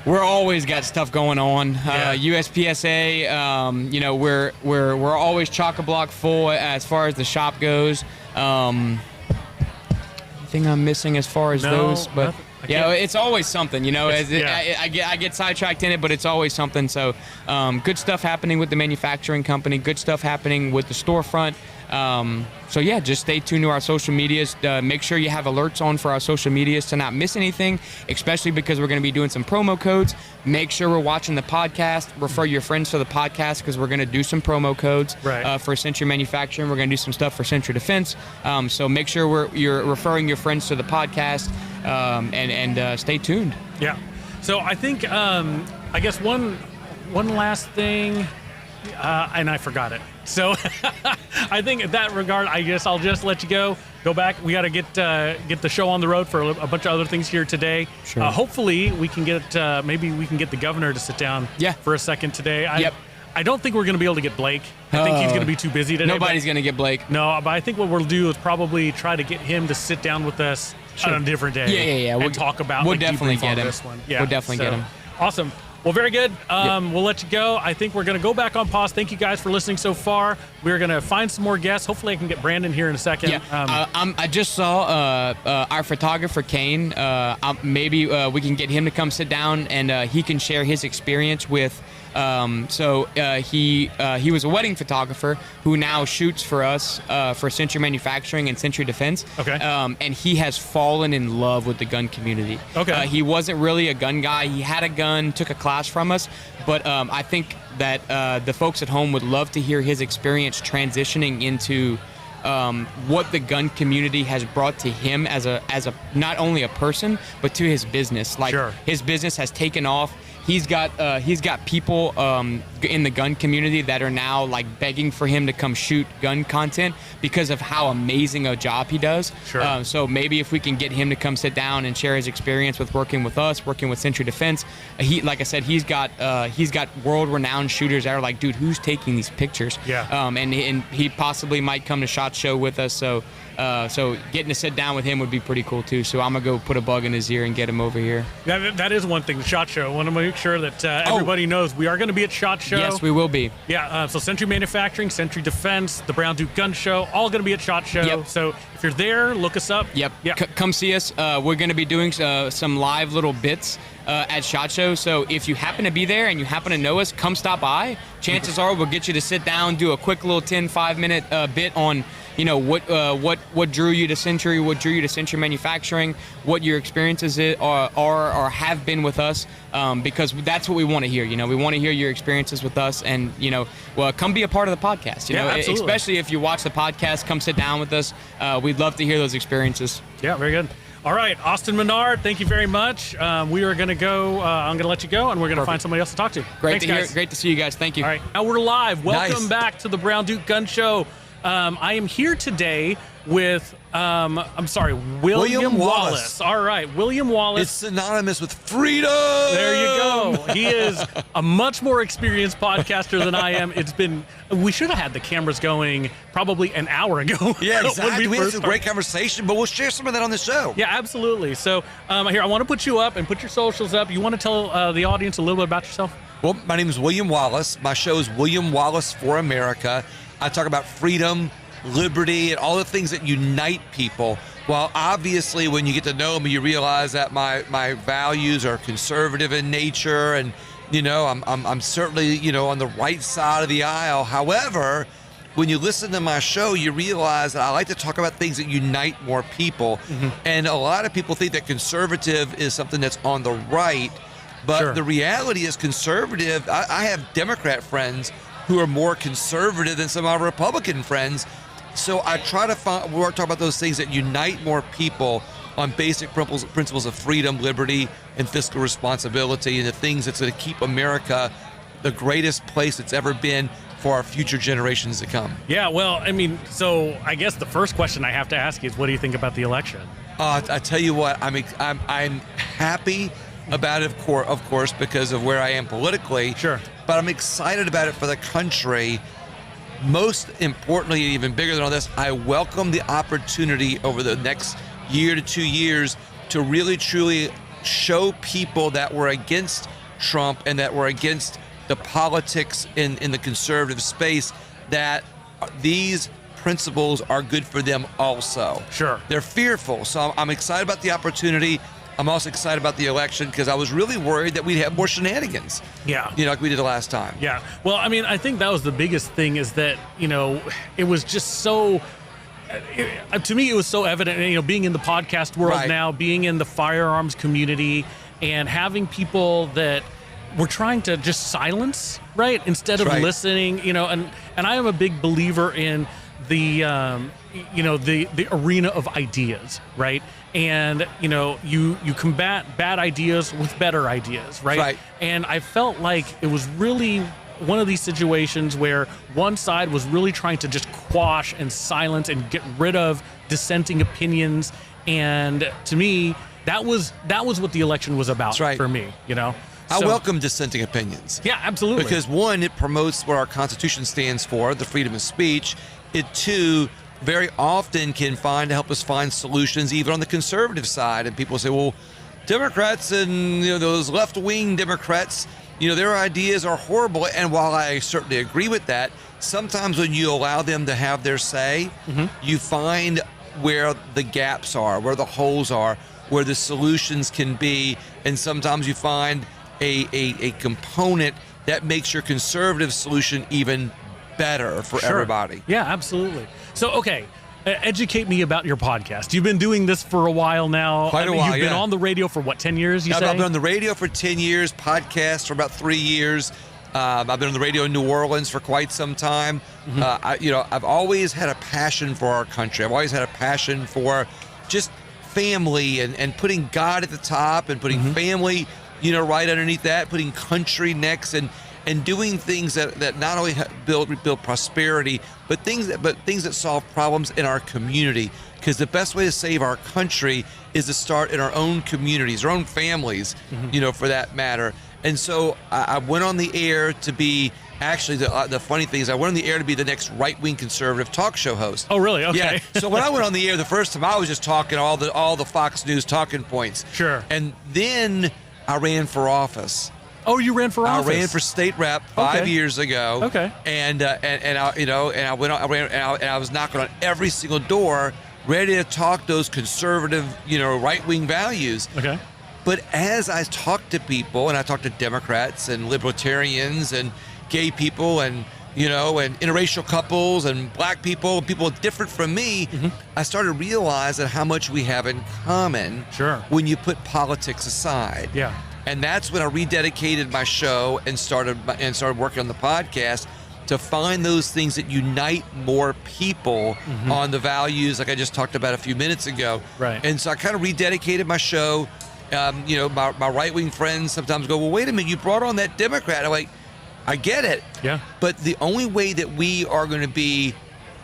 We're always got stuff going on. USPSA, we're always chock-a-block full as far as the shop goes. Anything I'm missing as far as those, but it's always something. I get sidetracked in it, but it's always something. So good stuff happening with the manufacturing company. Good stuff happening with the storefront. Just stay tuned to our social medias. Make sure you have alerts on for our social medias to not miss anything, especially because we're going to be doing some promo codes. Make sure we're watching the podcast. Refer your friends to the podcast, because we're going to do some promo codes for Century Manufacturing. We're going to do some stuff for Century Defense. So make sure you're referring your friends to the podcast, and stay tuned. Yeah. So I think, I guess one last thing, and I forgot it. So I think in that regard, I guess I'll just let you go back. We got to get the show on the road for a bunch of other things here today. Sure. Hopefully we can get maybe we can get the governor to sit down for a second today. I don't think we're going to be able to get Blake. I think he's going to be too busy today. Nobody's going to get Blake. No, but I think what we'll do is probably try to get him to sit down with us on a different day. Yeah. We'll talk about. We'll like, definitely debrief on get him. this one. Yeah, We'll definitely get him. Awesome. Well, very good. We'll let you go. I think we're going to go back on pause. Thank you guys for listening so far. We're going to find some more guests. Hopefully, I can get Brandon here in a second. Yeah. I just saw our photographer, Kane. Maybe we can get him to come sit down and he can share his experience with. He was a wedding photographer who now shoots for us for Century Manufacturing and Century Defense. Okay. And he has fallen in love with the gun community. Okay. He wasn't really a gun guy. He had a gun, took a class from us, but I think that the folks at home would love to hear his experience transitioning into what the gun community has brought to him as a not only a person but to his business. Like Sure. His business has taken off. He's got people in the gun community that are now like begging for him to come shoot gun content because of how amazing a job he does. Sure. So maybe if we can get him to come sit down and share his experience with working with us, working with Century Defense. Like I said, he's got world-renowned shooters that are like, dude, who's taking these pictures? Yeah. And he possibly might come to SHOT Show with us. So getting to sit down with him would be pretty cool too. So I'm gonna go put a bug in his ear and get him over here. That is one thing. The SHOT Show. I want to make sure that everybody knows we are going to be at SHOT Show. Yes, we will be. Yeah. So Century Manufacturing, Century Defense, the Brown Duke Gun Show, all going to be at SHOT Show. Yep. So if you're there, look us up. Yep. Yeah. Come see us. We're going to be doing some live little bits at SHOT Show. So if you happen to be there and you happen to know us, come stop by. Chances are we'll get you to sit down, do a quick little 5-minute bit on, what drew you to Century, what drew you to Century Manufacturing, what your experiences are or have been with us, because that's what we want to hear. We want to hear your experiences with us, and come be a part of the podcast. Absolutely. Especially if you watch the podcast, come sit down with us. We'd love to hear those experiences. Yeah, very good. All right, Austin Menard, thank you very much. We are going to go. I'm going to let you go, and we're going to find somebody else to talk to. Great Thanks, to hear. guys. Great to see you guys. Thank you. All right, now we're live. Welcome Nice. back to the Brown Duke Gun Show. I am here today with, William Wallace. All right, William Wallace. It's synonymous with freedom. There you go. He is a much more experienced podcaster than I am. We should have had the cameras going probably an hour ago. Yeah, when exactly. We had first some great started. conversation, but we'll share some of that on the show. Yeah, absolutely. So here, I want to put you up and put your socials up. You want to tell the audience a little bit about yourself? Well, my name is William Wallace. My show is William Wallace for America. I talk about freedom, liberty, and all the things that unite people. Well, obviously, when you get to know me, you realize that my values are conservative in nature, and I'm certainly on the right side of the aisle. However, when you listen to my show, you realize that I like to talk about things that unite more people. Mm-hmm. And a lot of people think that conservative is something that's on the right, but Sure. the reality is conservative. I have Democrat friends who are more conservative than some of our Republican friends. So I try to talk about those things that unite more people on basic principles of freedom, liberty, and fiscal responsibility, and the things that's going to keep America the greatest place it's ever been for our future generations to come. Yeah, well, so I guess the first question I have to ask you is, what do you think about the election? I tell you what, I'm happy about it, of course, because of where I am politically. Sure. But I'm excited about it for the country. Most importantly, even bigger than all this, I welcome the opportunity over the next year to 2 years to really, truly show people that we're against Trump and that we're against the politics in the conservative space, that these principles are good for them also. Sure. They're fearful. So I'm excited about the opportunity. I'm also excited about the election because I was really worried that we'd have more shenanigans. Yeah. Like we did the last time. Yeah. Well, I think that was the biggest thing, is that, it was just so, to me, it was so evident, being in the podcast world Right. now, being in the firearms community, and having people that were trying to just silence, right? Instead of Right. listening, and I am a big believer in the arena of ideas, right? And you combat bad ideas with better ideas, right? Right. And I felt like it was really one of these situations where one side was really trying to just quash and silence and get rid of dissenting opinions, and to me, that was what the election was about. That's right. For me, I So- welcome dissenting opinions. Yeah, absolutely. Because one, it promotes what our Constitution stands for, the freedom of speech. It two, very often can help us find solutions even on the conservative side. And people say, well, Democrats and those left-wing Democrats, their ideas are horrible. And while I certainly agree with that, sometimes when you allow them to have their say, you find where the gaps are, where the holes are, where the solutions can be. And sometimes you find a component that makes your conservative solution even better for everybody. Yeah, absolutely. So, okay. Educate me about your podcast. You've been doing this for a while now. Quite a while, You've been on the radio for what, 10 years, you say? I've been on the radio for 10 years, podcast for about 3 years. I've been on the radio in New Orleans for quite some time. I've always had a passion for our country. I've always had a passion for just family and putting God at the top and putting family, right underneath that, putting country next and doing things that not only build prosperity, but things that solve problems in our community. Because the best way to save our country is to start in our own communities, our own families, for that matter. And so I went on the air to be, actually, the funny thing is I went on the air to be the next right-wing conservative talk show host. Oh, really? Okay. Yeah. So when I went on the air the first time, I was just talking all the Fox News talking points. Sure. And then I ran for office. Oh, you ran for office? I ran for state rep 5 years ago. Okay. And I went on, and I was knocking on every single door, ready to talk those conservative, right-wing values. Okay. But as I talked to people, and I talked to Democrats and libertarians and gay people and and interracial couples and black people, people different from me, I started realizing how much we have in common. Sure. When you put politics aside. Yeah. And that's when I rededicated my show and started working on the podcast to find those things that unite more people on the values like I just talked about a few minutes ago. Right. And so I kind of rededicated my show. My right-wing friends sometimes go, well, wait a minute, you brought on that Democrat. I'm like, I get it. Yeah. But the only way that we are going to be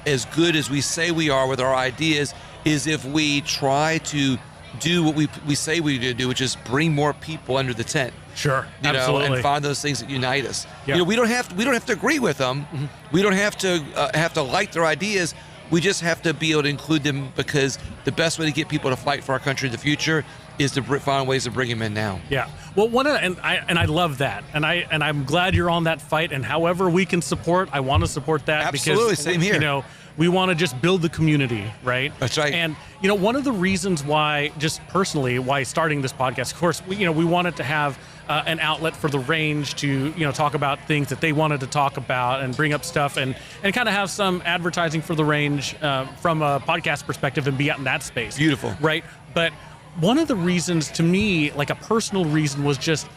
as good as we say we are with our ideas is if we try to do what we say we're going to do, which is bring more people under the tent. Sure, absolutely. And find those things that unite us. Yeah. We don't have to agree with them. We don't have to like their ideas. We just have to be able to include them, because the best way to get people to fight for our country in the future is to find ways to bring them in now. Yeah. Well, I love that, and I'm glad you're on that fight. And however we can support, I want to support that. Absolutely, because, same here. We want to just build the community, right? That's right. And one of the reasons why, just personally, why starting this podcast, of course, we wanted to have an outlet for the range to talk about things that they wanted to talk about and bring up stuff and kind of have some advertising for the range from a podcast perspective and be out in that space. Beautiful. Right. But one of the reasons, to me, like a personal reason, was just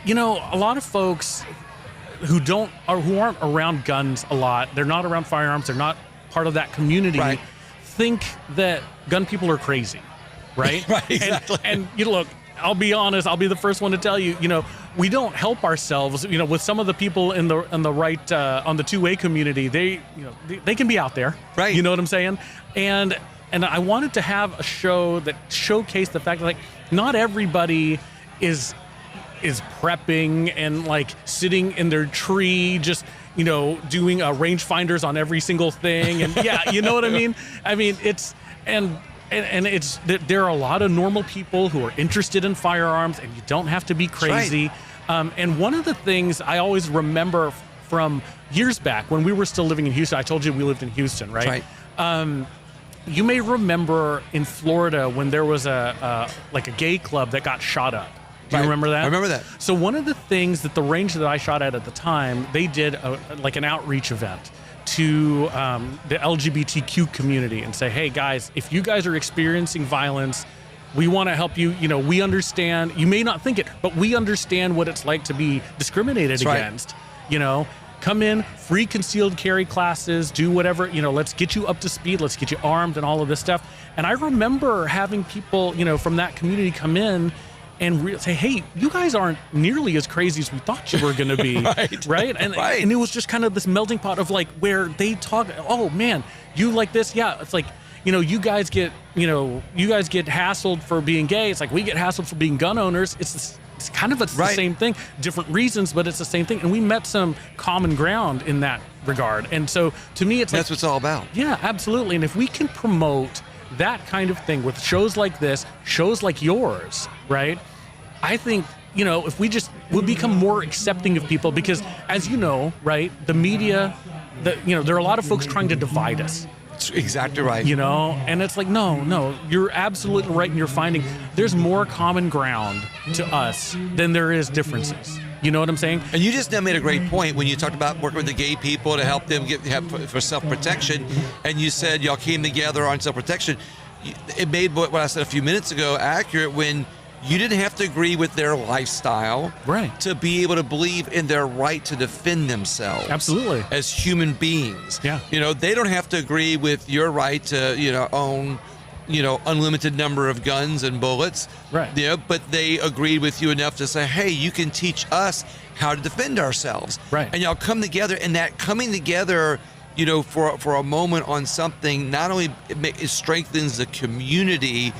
a lot of folks who aren't around guns a lot, they're not around firearms, they're not part of that community, right, think that gun people are crazy, right? Right, exactly. And look, I'll be honest, I'll be the first one to tell you, we don't help ourselves, with some of the people on the right, on the two-way community, they can be out there, right? You know what I'm saying? And I wanted to have a show that showcased the fact that not everybody is prepping and sitting in their tree just doing rangefinders on every single thing, and yeah, you know what I mean? I mean, it's and it's there are a lot of normal people who are interested in firearms, and you don't have to be crazy. Right. And one of the things I always remember from years back when we were still living in Houston, I told you we lived in Houston, right? Right. You may remember in Florida when there was a gay club that got shot up. Do you remember that? I remember that. So one of the things that the range that I shot at the time, they did an outreach event to the LGBTQ community and say, hey guys, if you guys are experiencing violence, we want to help you. We understand, you may not think it, but we understand what it's like to be discriminated against. Come in, free concealed carry classes, do whatever, let's get you up to speed, let's get you armed and all of this stuff. And I remember having people, from that community come in and say, hey, you guys aren't nearly as crazy as we thought you were going to be, right? And it was just kind of this melting pot of where they talk, oh man, you like this? Yeah, it's you guys get hassled for being gay. It's like we get hassled for being gun owners. It's kind of the same thing, different reasons, but it's the same thing. And we met some common ground in that regard. And so to me, that's what it's all about. Yeah, absolutely. And if we can promote that kind of thing with shows like this, shows like yours, right? I think, if we'll become more accepting of people, because as you know, right, the media, there are a lot of folks trying to divide us. That's exactly right. And it's like, no, you're absolutely right. And you're finding there's more common ground to us than there is differences. You know what I'm saying? And you just now made a great point when you talked about working with the gay people to help them for self-protection. And you said y'all came together on self-protection. It made what I said a few minutes ago accurate when you didn't have to agree with their lifestyle to be able to believe in their right to defend themselves. Absolutely. As human beings. Yeah. They don't have to agree with your right to, own, unlimited number of guns and bullets. Right. But they agreed with you enough to say, hey, you can teach us how to defend ourselves. Right. And y'all come together, and that coming together, for a moment on something, not only it strengthens the community,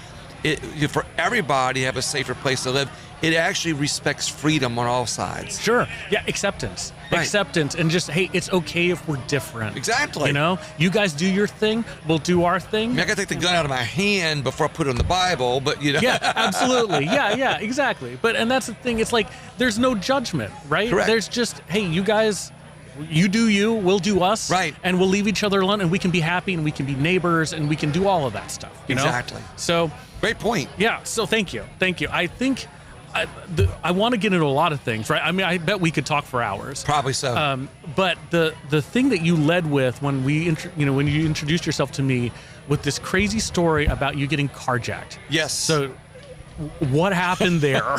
for everybody to have a safer place to live, it actually respects freedom on all sides. Sure. Yeah, acceptance. Right. Acceptance. And just, hey, it's okay if we're different. Exactly. You guys do your thing, we'll do our thing. I got to take the gun out of my hand before I put it in the Bible, but Yeah, absolutely. Yeah, exactly. And that's the thing. It's like, there's no judgment, right? Correct. There's just, hey, you guys, you do you, we'll do us. Right. And we'll leave each other alone, and we can be happy, and we can be neighbors, and we can do all of that stuff. Exactly. So... Great point. Yeah, so thank you. I think I want to get into a lot of things, right? I mean, I bet we could talk for hours. Probably so. But the thing that you led with when when you introduced yourself to me with this crazy story about you getting carjacked. Yes. So what happened there?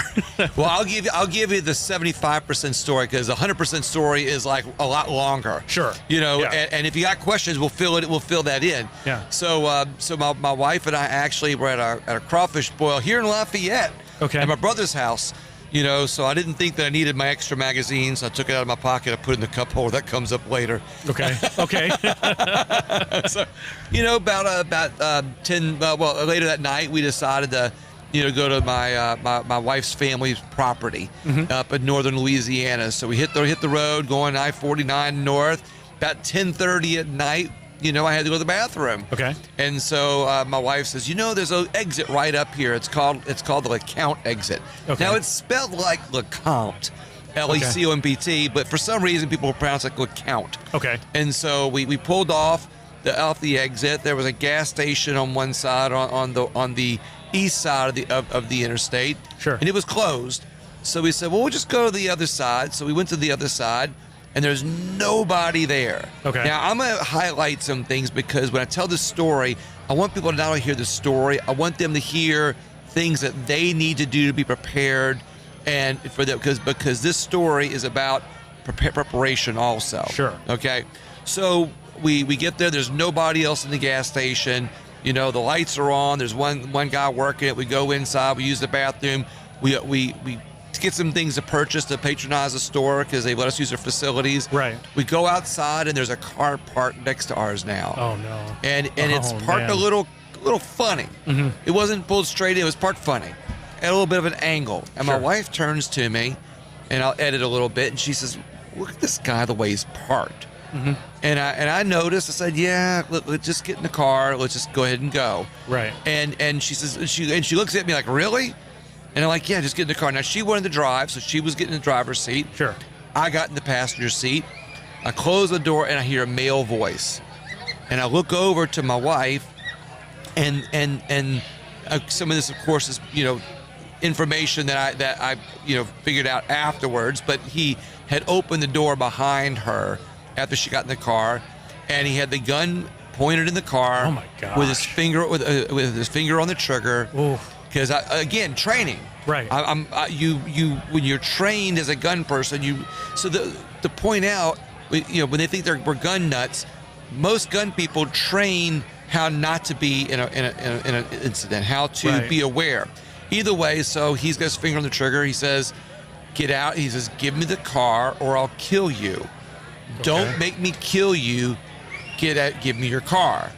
Well, I'll give you the 75% story, because the 100% story is like a lot longer. Sure. And if you got questions, we'll fill that in. Yeah. So my wife and I actually were at a crawfish boil here in Lafayette. Okay. At my brother's house. So I didn't think that I needed my extra magazines. I took it out of my pocket. I put it in the cup holder. That comes up later. Okay. So, about 10. Later that night, we decided to, go to my wife's family's property up in northern Louisiana. So we hit the road going I-49 north. About 10:30 at night, I had to go to the bathroom. Okay. And so my wife says, there's an exit right up here. It's called the LeCompte exit. Okay. Now it's spelled like LeCompte, L-E-C-O-M-P-T, but for some reason people pronounce it LeCompte. Okay. And so we pulled off the exit. There was a gas station on one side on the east side of the interstate. Sure. And it was closed. So we said, well, we'll just go to the other side. So we went to the other side, and there's nobody there. Okay. Now, I'm going to highlight some things, because when I tell this story, I want people to not only hear the story, I want them to hear things that they need to do to be prepared, and for that, because this story is about preparation also. Sure. Okay. So we get there. There's nobody else in the gas station. The lights are on. There's one guy working it. We go inside. We use the bathroom. We get some things to purchase to patronize the store, because they let us use their facilities. Right. We go outside, and there's a car parked next to ours now. Oh no. And it's parked a little funny. Mm-hmm. It wasn't pulled straight in. It was parked funny, at a little bit of an angle. And Sure. My wife turns to me, and I'll edit a little bit, and she says, "Look at this guy, the way he's parked." Mm-hmm. And I noticed. I said, "Yeah, let's just get in the car. Let's just go ahead and go." Right. And she says, she looks at me like, "Really?" And I'm like, "Yeah, just get in the car." Now she wanted to drive, so she was getting in the driver's seat. Sure. I got in the passenger seat. I close the door, and I hear a male voice. And I look over to my wife, and some of this, of course, is information that I figured out afterwards. But he had opened the door behind her after she got in the car, and he had the gun pointed in the car. Oh my gosh. With his finger on the trigger. Because again, training. Right. When you're trained as a gun person, to point out, when they think we're gun nuts, most gun people train how not to be in an incident, how to be aware. Either way, so he's got his finger on the trigger. He says, "Get out." He says, "Give me the car, or I'll kill you. Okay. Don't make me kill you. Get out. Give me your car."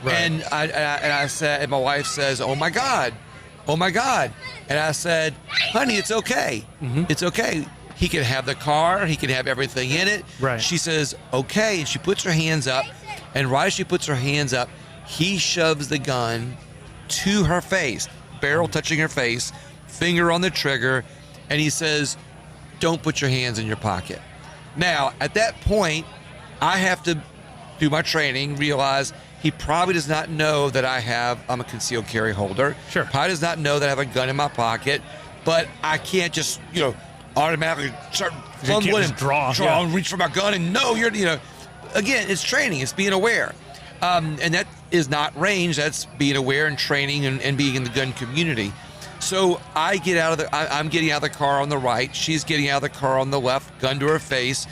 Right. And I said, and my wife says, "Oh my God, oh my God," and I said, "Honey, it's okay, it's okay. He can have the car, he can have everything in it." Right. She says, "Okay," and she puts her hands up, and right as she puts her hands up, he shoves the gun to her face, barrel touching her face, finger on the trigger, and he says, "Don't put your hands in your pocket." Now, at that point, I have to do my training, realize he probably does not know that I'm a concealed carry holder. Sure. Probably does not know that I have a gun in my pocket, but I can't just, automatically start fumbling and draw and reach for my gun and no, again, it's training, it's being aware. And that is not range, that's being aware and training and being in the gun community. So I'm getting out of the car on the right, she's getting out of the car on the left, gun to her face.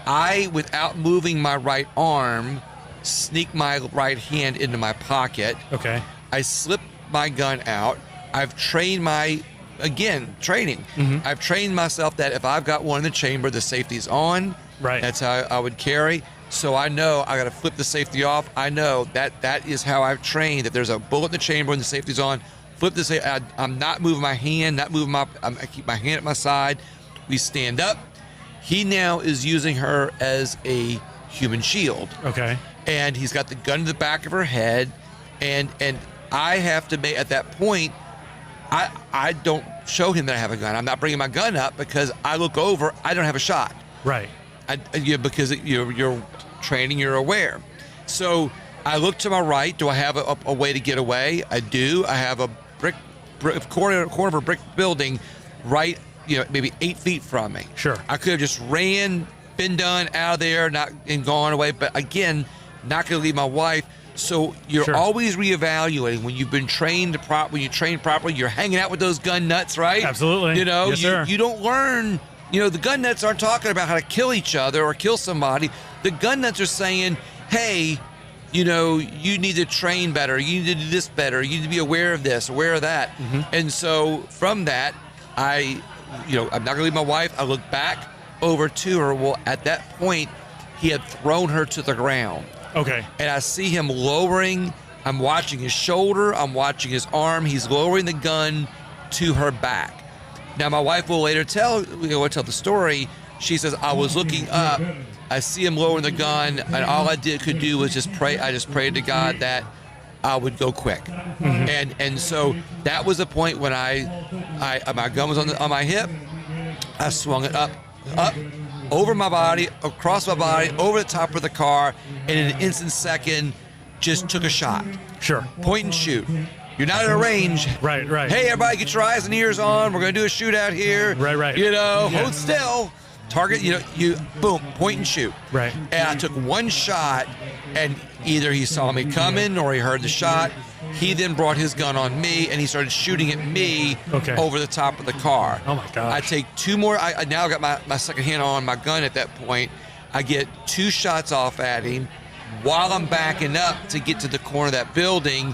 I, without moving my right arm, sneak my right hand into my pocket. Okay. I slip my gun out. I've trained training. Mm-hmm. I've trained myself that if I've got one in the chamber, the safety's on. Right. That's how I would carry. So I know I got to flip the safety off. I know that is how I've trained. That there's a bullet in the chamber and the safety's on. Flip the safety. I'm not moving my hand. I keep my hand at my side. We stand up. He now is using her as a human shield. Okay. And he's got the gun in the back of her head, and I have to make, at that point, I don't show him that I have a gun. I'm not bringing my gun up because I look over, I don't have a shot. Right. Because you're training, you're aware. So I look to my right. Do I have a way to get away? I do. I have a corner of a brick building right, maybe 8 feet from me. Sure. I could have just been done out of there, and gone away. But again, not going to leave my wife. So you're always reevaluating when you've been trained when you train properly. You're hanging out with those gun nuts, right? Absolutely. Yes, sir. You don't learn. The gun nuts aren't talking about how to kill each other or kill somebody. The gun nuts are saying, hey, you need to train better. You need to do this better. You need to be aware of this, aware of that. Mm-hmm. And so from that, I'm not going to leave my wife. I look back over to her. Well, at that point, he had thrown her to the ground. Okay. And I see him lowering. I'm watching his shoulder. I'm watching his arm. He's lowering the gun to her back. Now, my wife will later tell the story. She says, I was looking up. I see him lowering the gun, and all I could do was just pray. I just prayed to God that I would go quick. Mm-hmm. And so that was the point when my gun was on my hip. I swung it up, over my body, across my body, over the top of the car, and in an instant second, just took a shot. Sure. Point and shoot. You're not at a range. Right. Hey, everybody, get your eyes and ears on. We're going to do a shootout here. Right. Hold still. Target, you boom, point and shoot. Right. And I took one shot, and either he saw me coming or he heard the shot. He then brought his gun on me, and he started shooting at me over the top of the car. Oh, my gosh. I take two more. I now got my second hand on my gun at that point. I get 2 shots off at him. While I'm backing up to get to the corner of that building,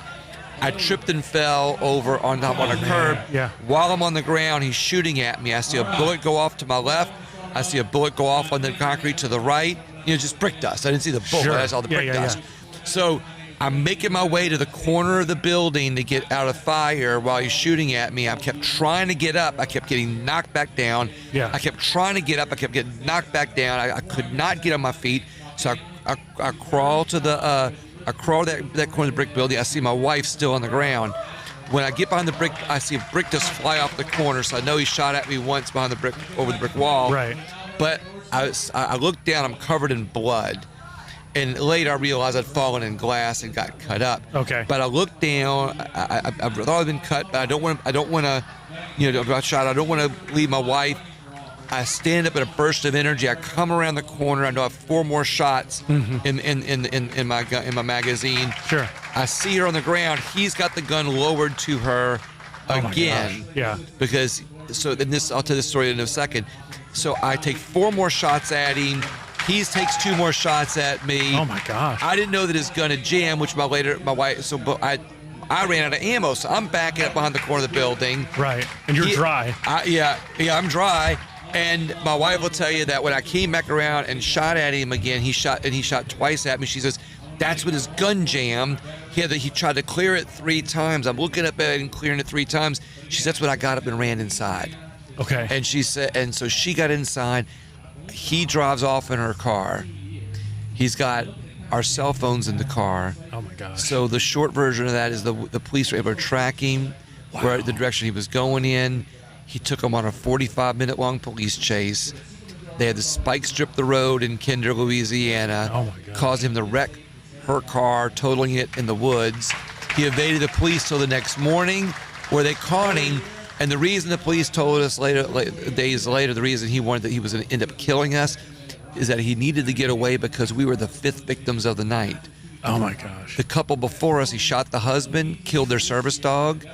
I tripped and fell over on a curb. Yeah. While I'm on the ground, he's shooting at me. I see a bullet go off to my left. I see a bullet go off on the concrete to the right. Just brick dust. I didn't see the bullet. Sure. I saw the brick dust. Yeah. So I'm making my way to the corner of the building to get out of fire while he's shooting at me. I kept trying to get up. I kept getting knocked back down. Yeah. I kept trying to get up. I kept getting knocked back down. I could not get on my feet. So I crawl to that corner of the brick building. I see my wife still on the ground. When I get behind the brick, I see a brick just fly off the corner. So I know he shot at me once behind the brick, over the brick wall. Right. But I looked down. I'm covered in blood. And later I realized I'd fallen in glass and got cut up. Okay. But I looked down. I thought I'd been cut, but I don't want to, I got shot. I don't want to leave my wife. I stand up in a burst of energy. I come around the corner. I know I have 4 more shots in my magazine. Sure. I see her on the ground. He's got the gun lowered to her again. Yeah. Because I'll tell this story in a second. So I take 4 more shots at him. He takes 2 more shots at me. Oh my gosh. I didn't know that his gun had jammed, which my wife. So I ran out of ammo. So I'm backing up behind the corner of the building. Right. And you're dry. I'm dry. And my wife will tell you that when I came back around and shot at him again, he shot twice at me. She says, that's when his gun jammed. He tried to clear it 3 times. I'm looking up at it and clearing it 3 times. She said, that's when I got up and ran inside. Okay. And she said, and so she got inside. He drives off in her car. He's got our cell phones in the car. Oh my gosh. So the short version of that is the police were able to track him where the direction he was going in. He took him on a 45-minute long police chase. They had to spike strip the road in Kinder, Louisiana. Oh my God. Caused him to wreck her car, totaling it in the woods. He evaded the police till the next morning, where they caught him. And the reason the police told us days later, the reason he wanted that he was going to end up killing us, is that he needed to get away because we were the 5th victims of the night. Oh my gosh. The couple before us, he shot the husband, killed their service dog.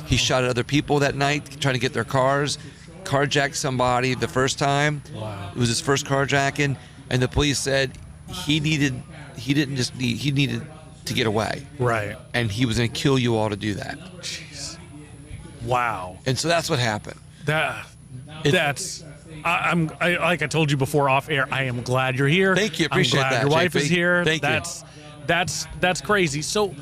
He shot at other people that night, trying to get their cars. Carjacked somebody the first time. Wow. It was his first carjacking, and the police said he needed to get away. Right. And he was going to kill you all to do that. Jeez. Wow. And so that's what happened. That's. Like I told you before off air, I am glad you're here. Thank you. Appreciate I'm glad that. Your wife JP. is here. Thank you. That's crazy. So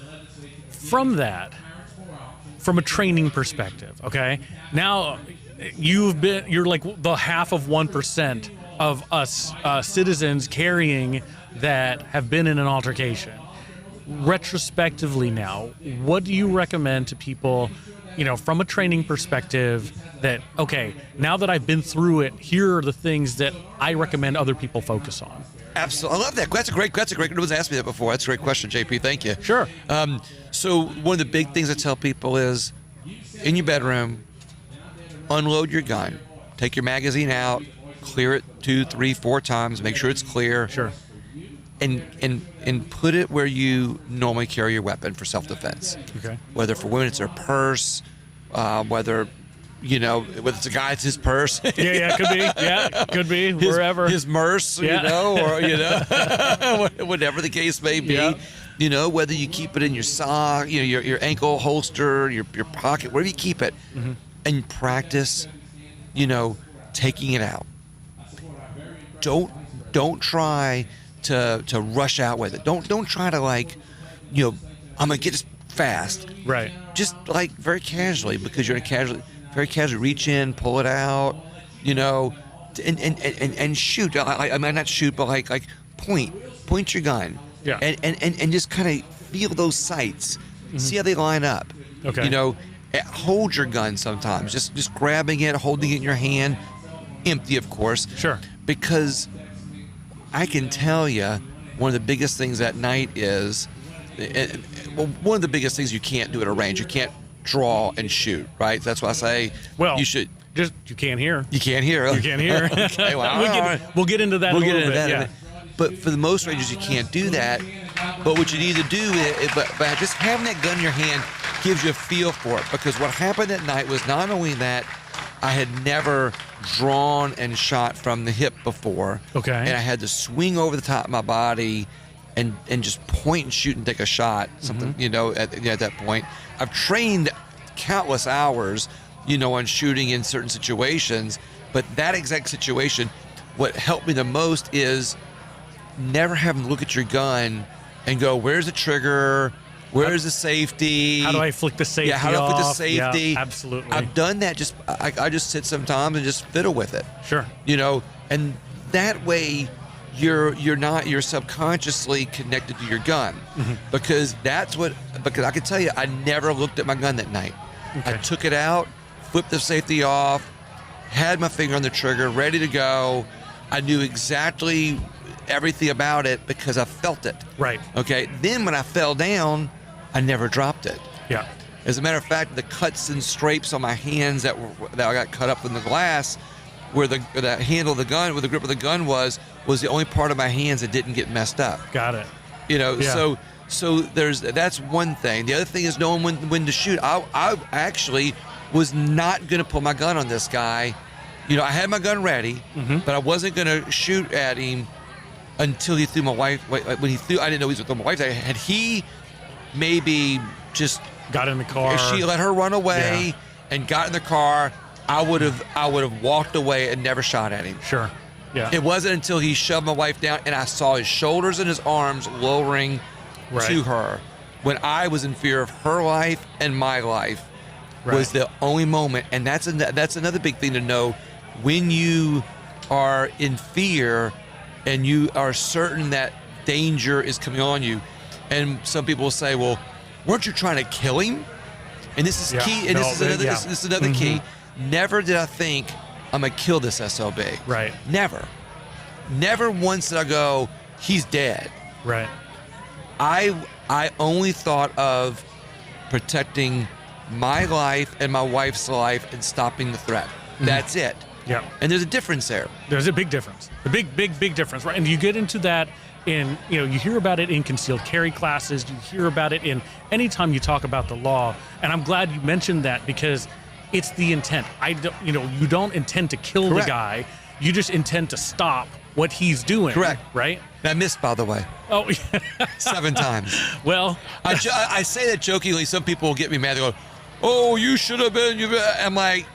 from a training perspective, okay, now you're like the half of 1% of us citizens carrying that have been in an altercation. Retrospectively now, what do you recommend to people, from a training perspective, that, okay, now that I've been through it, here are the things that I recommend other people focus on? Absolutely. I love that. That's a great. No one's asked me that before. That's a great question, JP. Thank you. Sure. So one of the big things I tell people is, in your bedroom, unload your gun, take your magazine out, clear it 2, 3, 4 times, make sure it's clear. Sure. And put it where you normally carry your weapon for self-defense. Okay. Whether for women it's their purse, whether it's a guy, it's his purse. Yeah, could be. Yeah, could be. Wherever. His merce, or whatever the case may be. Yeah. Whether you keep it in your sock, your ankle holster, your pocket, wherever you keep it, and practice, taking it out. Don't try to rush out with it. Don't try to I'm gonna get this fast. Right. Just very casually, because you're very casually reach in, pull it out, and shoot. I mean, not shoot, but point your gun. Yeah. And just kind of feel those sights. See how they line up. Okay. Hold your gun sometimes. Just grabbing it, holding it in your hand, empty, of course. Sure. Because I can tell you, one of the biggest things at night is, one of the biggest things you can't do at a range. You can't draw and shoot, right? That's why I say, you should. Just you can't hear. You can't hear. You can't hear. Okay, well, we'll get into that. We'll a get little into bit. that. Yeah. But for the most ranges, you can't do that. But what you need to do but just having that gun in your hand gives you a feel for it. Because what happened at night was not only that I had never drawn and shot from the hip before. Okay. And I had to swing over the top of my body and just point and shoot and take a shot. Something, at that point. I've trained countless hours, on shooting in certain situations. But that exact situation, what helped me the most is never having to look at your gun and go, where's the trigger? Where's the safety? How do I flick the safety? Yeah, how do I flick the safety? Yeah, absolutely. I've done that. I just sit sometimes and just fiddle with it. Sure. And that way you're subconsciously connected to your gun. Because because I can tell you, I never looked at my gun that night. Okay. I took it out, flipped the safety off, had my finger on the trigger, ready to go. I knew exactly everything about it because I felt it. Right. Okay. Then when I fell down, I never dropped it. Yeah. As a matter of fact, the cuts and scrapes on my hands that I got cut up in the glass, where the handle of the gun, where the grip of the gun was the only part of my hands that didn't get messed up. Got it. Yeah. So that's one thing. The other thing is knowing when to shoot. I actually was not going to pull my gun on this guy. I had my gun ready, but I wasn't going to shoot at him until he threw my wife. When he threw, I didn't know he was with my wife. Had he maybe just got in the car, if she let her run away and got in the car, I would have walked away and never shot at him. Sure. Yeah. It wasn't until he shoved my wife down and I saw his shoulders and his arms lowering to her. when I was in fear of her life and my life was the only moment. And that's another big thing to know. When you are in fear and you are certain that danger is coming on you, and some people will say, well, weren't you trying to kill him? And this is key, and this is another key. Never did I think I'm going to kill this SOB. Right. Never once did I go, he's dead. Right. I only thought of protecting my life and my wife's life and stopping the threat. That's it. Yeah. And there's a difference there. There's a big difference. A big difference, right? And you get into that in, you hear about it in concealed carry classes. You hear about it in anytime you talk about the law. And I'm glad you mentioned that, because it's the intent. You don't intend to kill the guy. You just intend to stop what he's doing. Correct. Right? And I missed, by the way. Oh, 7 times. Well, I say that jokingly. Some people will get me mad. They go, "Oh, you should have been." I'm like,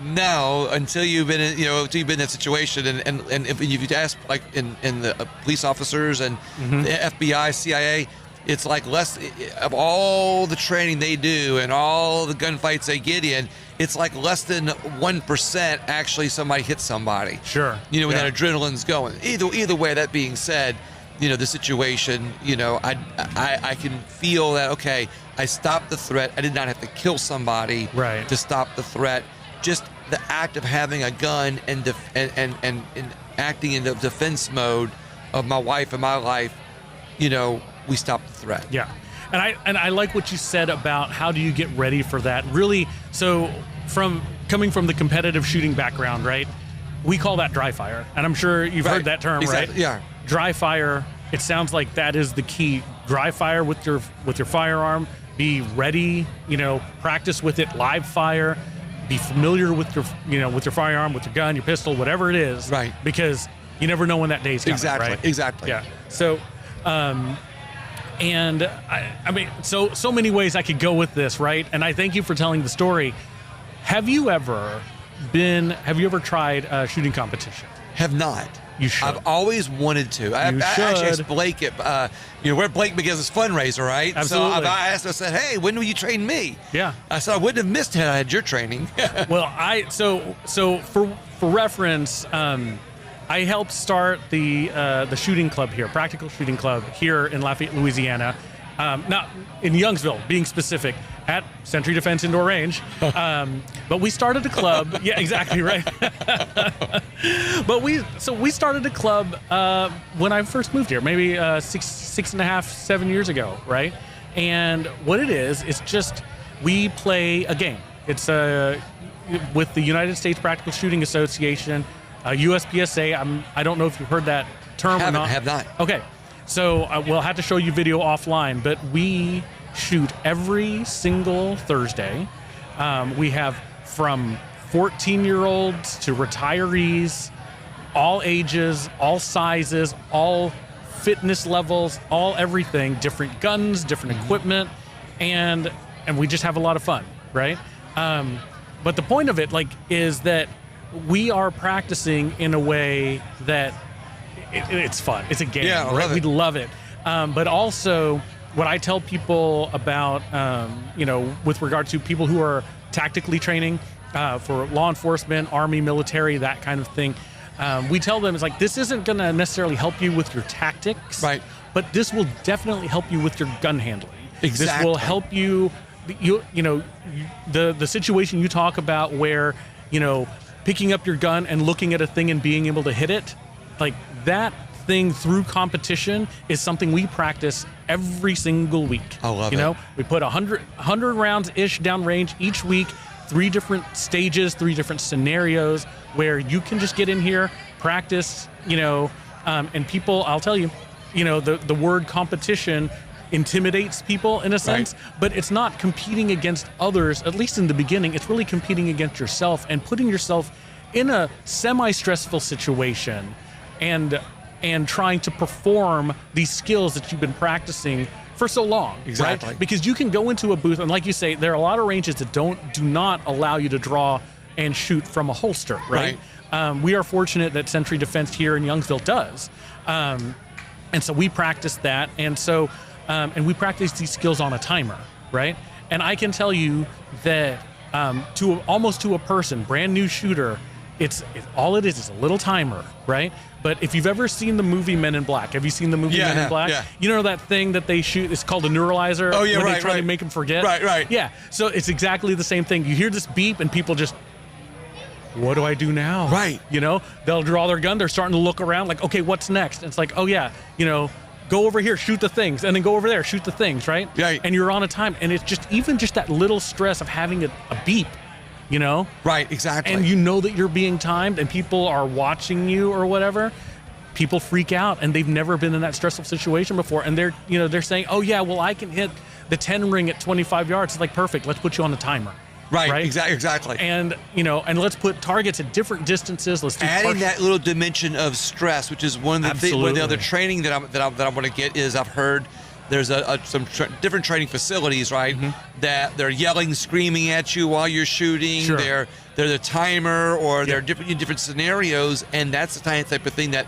no, until you've been in that situation, and if you ask, like in the police officers and the FBI, CIA, it's like less of all the training they do and all the gunfights they get in. It's like less than 1% actually somebody hits somebody. Sure. When that adrenaline's going. Either way. That being said, the situation. I can feel that. Okay, I stopped the threat. I did not have to kill somebody to stop the threat. Just the act of having a gun and acting in the defense mode of my wife and my life, we stopped the threat. Yeah. And I like what you said about how do you get ready for that. Really, so coming from the competitive shooting background, right? We call that dry fire. And I'm sure you've heard that term, exactly. right? Yeah. Dry fire, it sounds like that is the key. Dry fire with your firearm. Be ready, practice with it, live fire. Be familiar with your firearm, with your gun, your pistol, whatever it is. Right. Because you never know when that day's coming, exactly. right? Exactly. Yeah. So, and I mean, so many ways I could go with this, right? And I thank you for telling the story. Have you ever tried a shooting competition? Have not. You should. I've always wanted to. I actually asked Blake we're Blake Miguez's fundraiser, right? Absolutely. So I said, hey, when will you train me? Yeah. I said I wouldn't have missed had I had your training. Well, so for reference, I helped start the shooting club here, Practical Shooting Club here in Lafayette, Louisiana. Not in Youngsville, being specific, at Century Defense Indoor Range. But we started a club. Yeah, exactly, right. But we started a club when I first moved here, maybe 6.5, 7 years ago, right? And what it is, it's just we play a game. It's with the United States Practical Shooting Association, USPSA. I don't know if you've heard that term or not. Have not. Okay. So we'll have to show you video offline, but we shoot every single Thursday. We have from 14-year-olds to retirees, all ages, all sizes, all fitness levels, all everything, different guns, different equipment, and we just have a lot of fun, right? But the point of it, is that we are practicing in a way that it's fun. It's a game. Yeah, right? We love it. But also, what I tell people about, with regard to people who are tactically training for law enforcement, Army, military, that kind of thing, we tell them this isn't going to necessarily help you with your tactics, right? But this will definitely help you with your gun handling. Exactly. This will help you. The situation you talk about where picking up your gun and looking at a thing and being able to hit it, that thing through competition is something we practice every single week. I love it. We put 100 rounds-ish downrange each week, 3 different stages, 3 different scenarios where you can just get in here, practice, and people, I'll tell you, the word competition intimidates people in a sense, but it's not competing against others, at least in the beginning. It's really competing against yourself and putting yourself in a semi-stressful situation and trying to perform these skills that you've been practicing for so long. Exactly. Right? Because you can go into a booth, and like you say, there are a lot of ranges that do not allow you to draw and shoot from a holster, right? We are fortunate that Century Defense here in Youngsville does. And so we practice that. And so and we practice these skills on a timer, right? And I can tell you that almost to a person, brand new shooter, all it is a little timer, right? But if you've ever seen the movie Men in Black, have you seen the movie Men in Black? Yeah. You know that thing that they shoot, it's called a neuralizer? Oh, yeah, when right, they try right. to make them forget? Right. Yeah, so it's exactly the same thing. You hear this beep and people just, what do I do now? Right. You know, they'll draw their gun, they're starting to look around like, okay, what's next? And it's like, oh yeah, you know, go over here, shoot the things, and then go over there, shoot the things, right? Right. And you're on a time, and it's just, even just that little stress of having a beep, you know? Right, exactly. And you know that you're being timed and people are watching you or whatever, people freak out and they've never been in that stressful situation before. And they're saying, oh yeah, well, I can hit the 10 ring at 25 yards. It's like, perfect, let's put you on the timer. Right? Exactly. And, you know, and let's put targets at different distances. Let's do adding that little dimension of stress, which is one of the other training that I'm going to get is I've heard there's some different training facilities, right? Mm-hmm. That they're yelling, screaming at you while you're shooting. Sure. They're the timer, or they're different scenarios, and that's the type of thing that,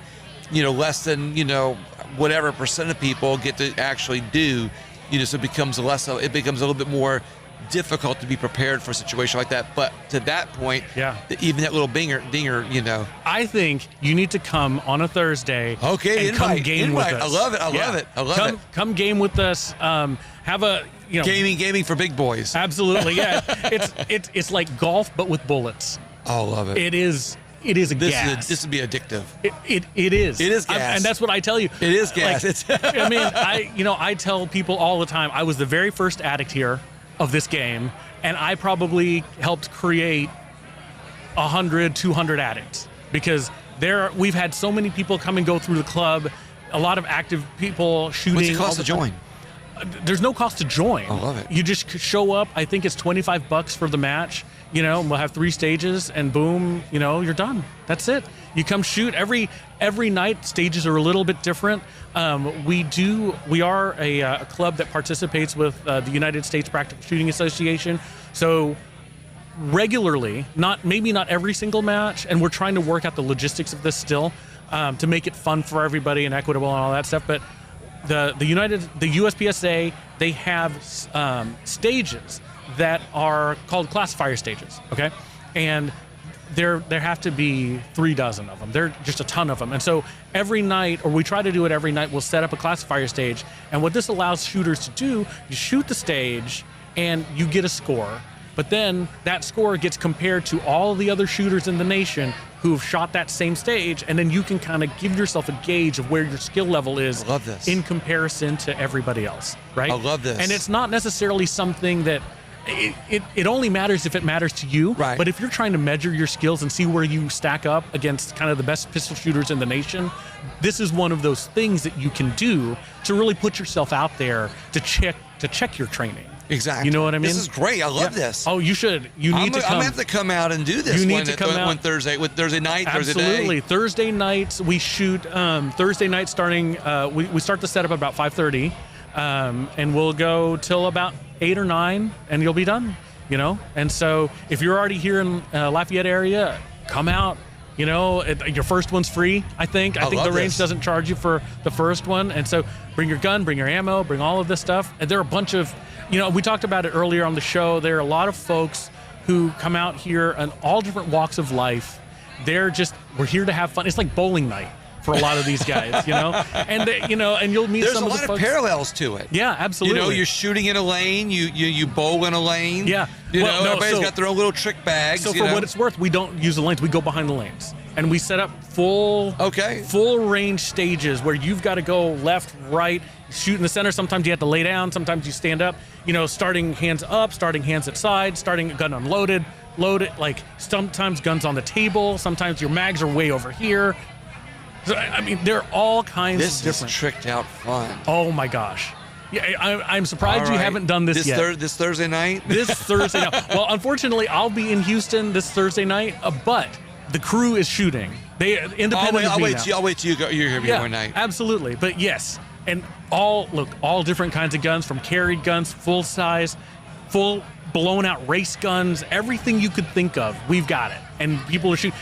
you know, less than, you know, whatever percent of people get to actually do. You know, so it becomes a little bit more difficult to be prepared for a situation like that. But to that point, even that little dinger, you know. I think you need to come on a Thursday. Okay, and come game with us. I love it. I love it. Come game with us. Have a, you know, gaming for big boys. Absolutely, yeah. it's like golf but with bullets. Oh, I love it. It is gas. This would be addictive. It is. It is gas. And that's what I tell you. It is gas. Like, I mean, I tell people all the time, I was the very first addict here of this game, and I probably helped create 100, 200 addicts, because we've had so many people come and go through the club, a lot of active people shooting. What's the cost to join? There's no cost to join. I love it. You just show up. I think it's $25 for the match. You know, we'll have 3 stages, and boom, you know, you're done. That's it. You come shoot every night. Stages are a little bit different. We are a club that participates with the United States Practical Shooting Association. So regularly, maybe not every single match, and we're trying to work out the logistics of this still to make it fun for everybody and equitable and all that stuff. But the USPSA, they have stages that are called classifier stages, okay? And there have to be 3 dozen of them. There are just a ton of them. And so every night, or we try to do it every night, we'll set up a classifier stage. And what this allows shooters to do, you shoot the stage and you get a score. But then that score gets compared to all the other shooters in the nation who've shot that same stage, and then you can kind of give yourself a gauge of where your skill level is in comparison to everybody else, right? I love this. And it's not necessarily something that it only matters if it matters to you. Right. But if you're trying to measure your skills and see where you stack up against kind of the best pistol shooters in the nation, this is one of those things that you can do to really put yourself out there to check your training. Exactly. You know what I mean? This is great. I love this. Oh, you should. You need to come. I'm going to have to come out and do this. You need to come out. One Thursday night, Absolutely. Thursday nights, we shoot. Thursday night starting, we start the setup about 5:30, and we'll go till about 8 or 9, and you'll be done, you know? And so if you're already here in Lafayette area, come out. You know, your first one's free, I think. I think the range doesn't charge you for the first one. And so bring your gun, bring your ammo, bring all of this stuff. And there are a bunch of, you know, we talked about it earlier on the show. There are a lot of folks who come out here in all different walks of life. We're here to have fun. It's like bowling night for a lot of these guys, you know? And, you know, and you'll meet some of the folks. There's a lot of parallels to it. Yeah, absolutely. You know, you're shooting in a lane, you bowl in a lane. Yeah. Everybody's got their own little trick bags. So for what it's worth, we don't use the lanes. We go behind the lanes. And we set up full range stages where you've got to go left, right, shoot in the center. Sometimes you have to lay down. Sometimes you stand up. You know, starting hands up, starting hands at side, starting gun unloaded, loaded. Like sometimes guns on the table. Sometimes your mags are way over here. So, I mean, there are all kinds of different. This is tricked out fun. Oh my gosh. Yeah, I'm surprised you haven't done this yet. This Thursday night? This Thursday night. Well, unfortunately, I'll be in Houston this Thursday night, but the crew is shooting. They independent. I'll wait till you're here one night. Absolutely. But all different kinds of guns, from carried guns, full size, full blown out race guns, everything you could think of, we've got it. And people shoot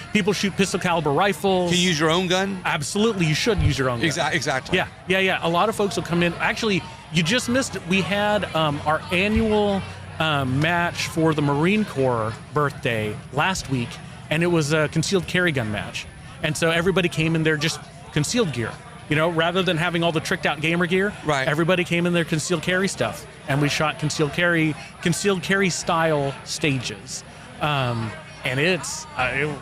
pistol caliber rifles. Can you use your own gun? Absolutely, you should use your own gun. Exactly. Yeah. A lot of folks will come in. Actually, you just missed it. We had our annual match for the Marine Corps birthday last week, and it was a concealed carry gun match. And so everybody came in there just concealed gear. Rather than having all the tricked out gamer gear, right. Everybody came in their concealed carry stuff, and we shot concealed carry style stages. And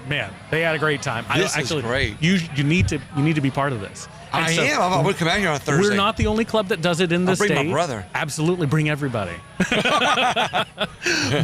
man, they had a great time. This is great. You need to be part of this. I am. I'm going to come out here on Thursday. We're not the only club that does it in the state. I'll bring my brother. Absolutely, bring everybody.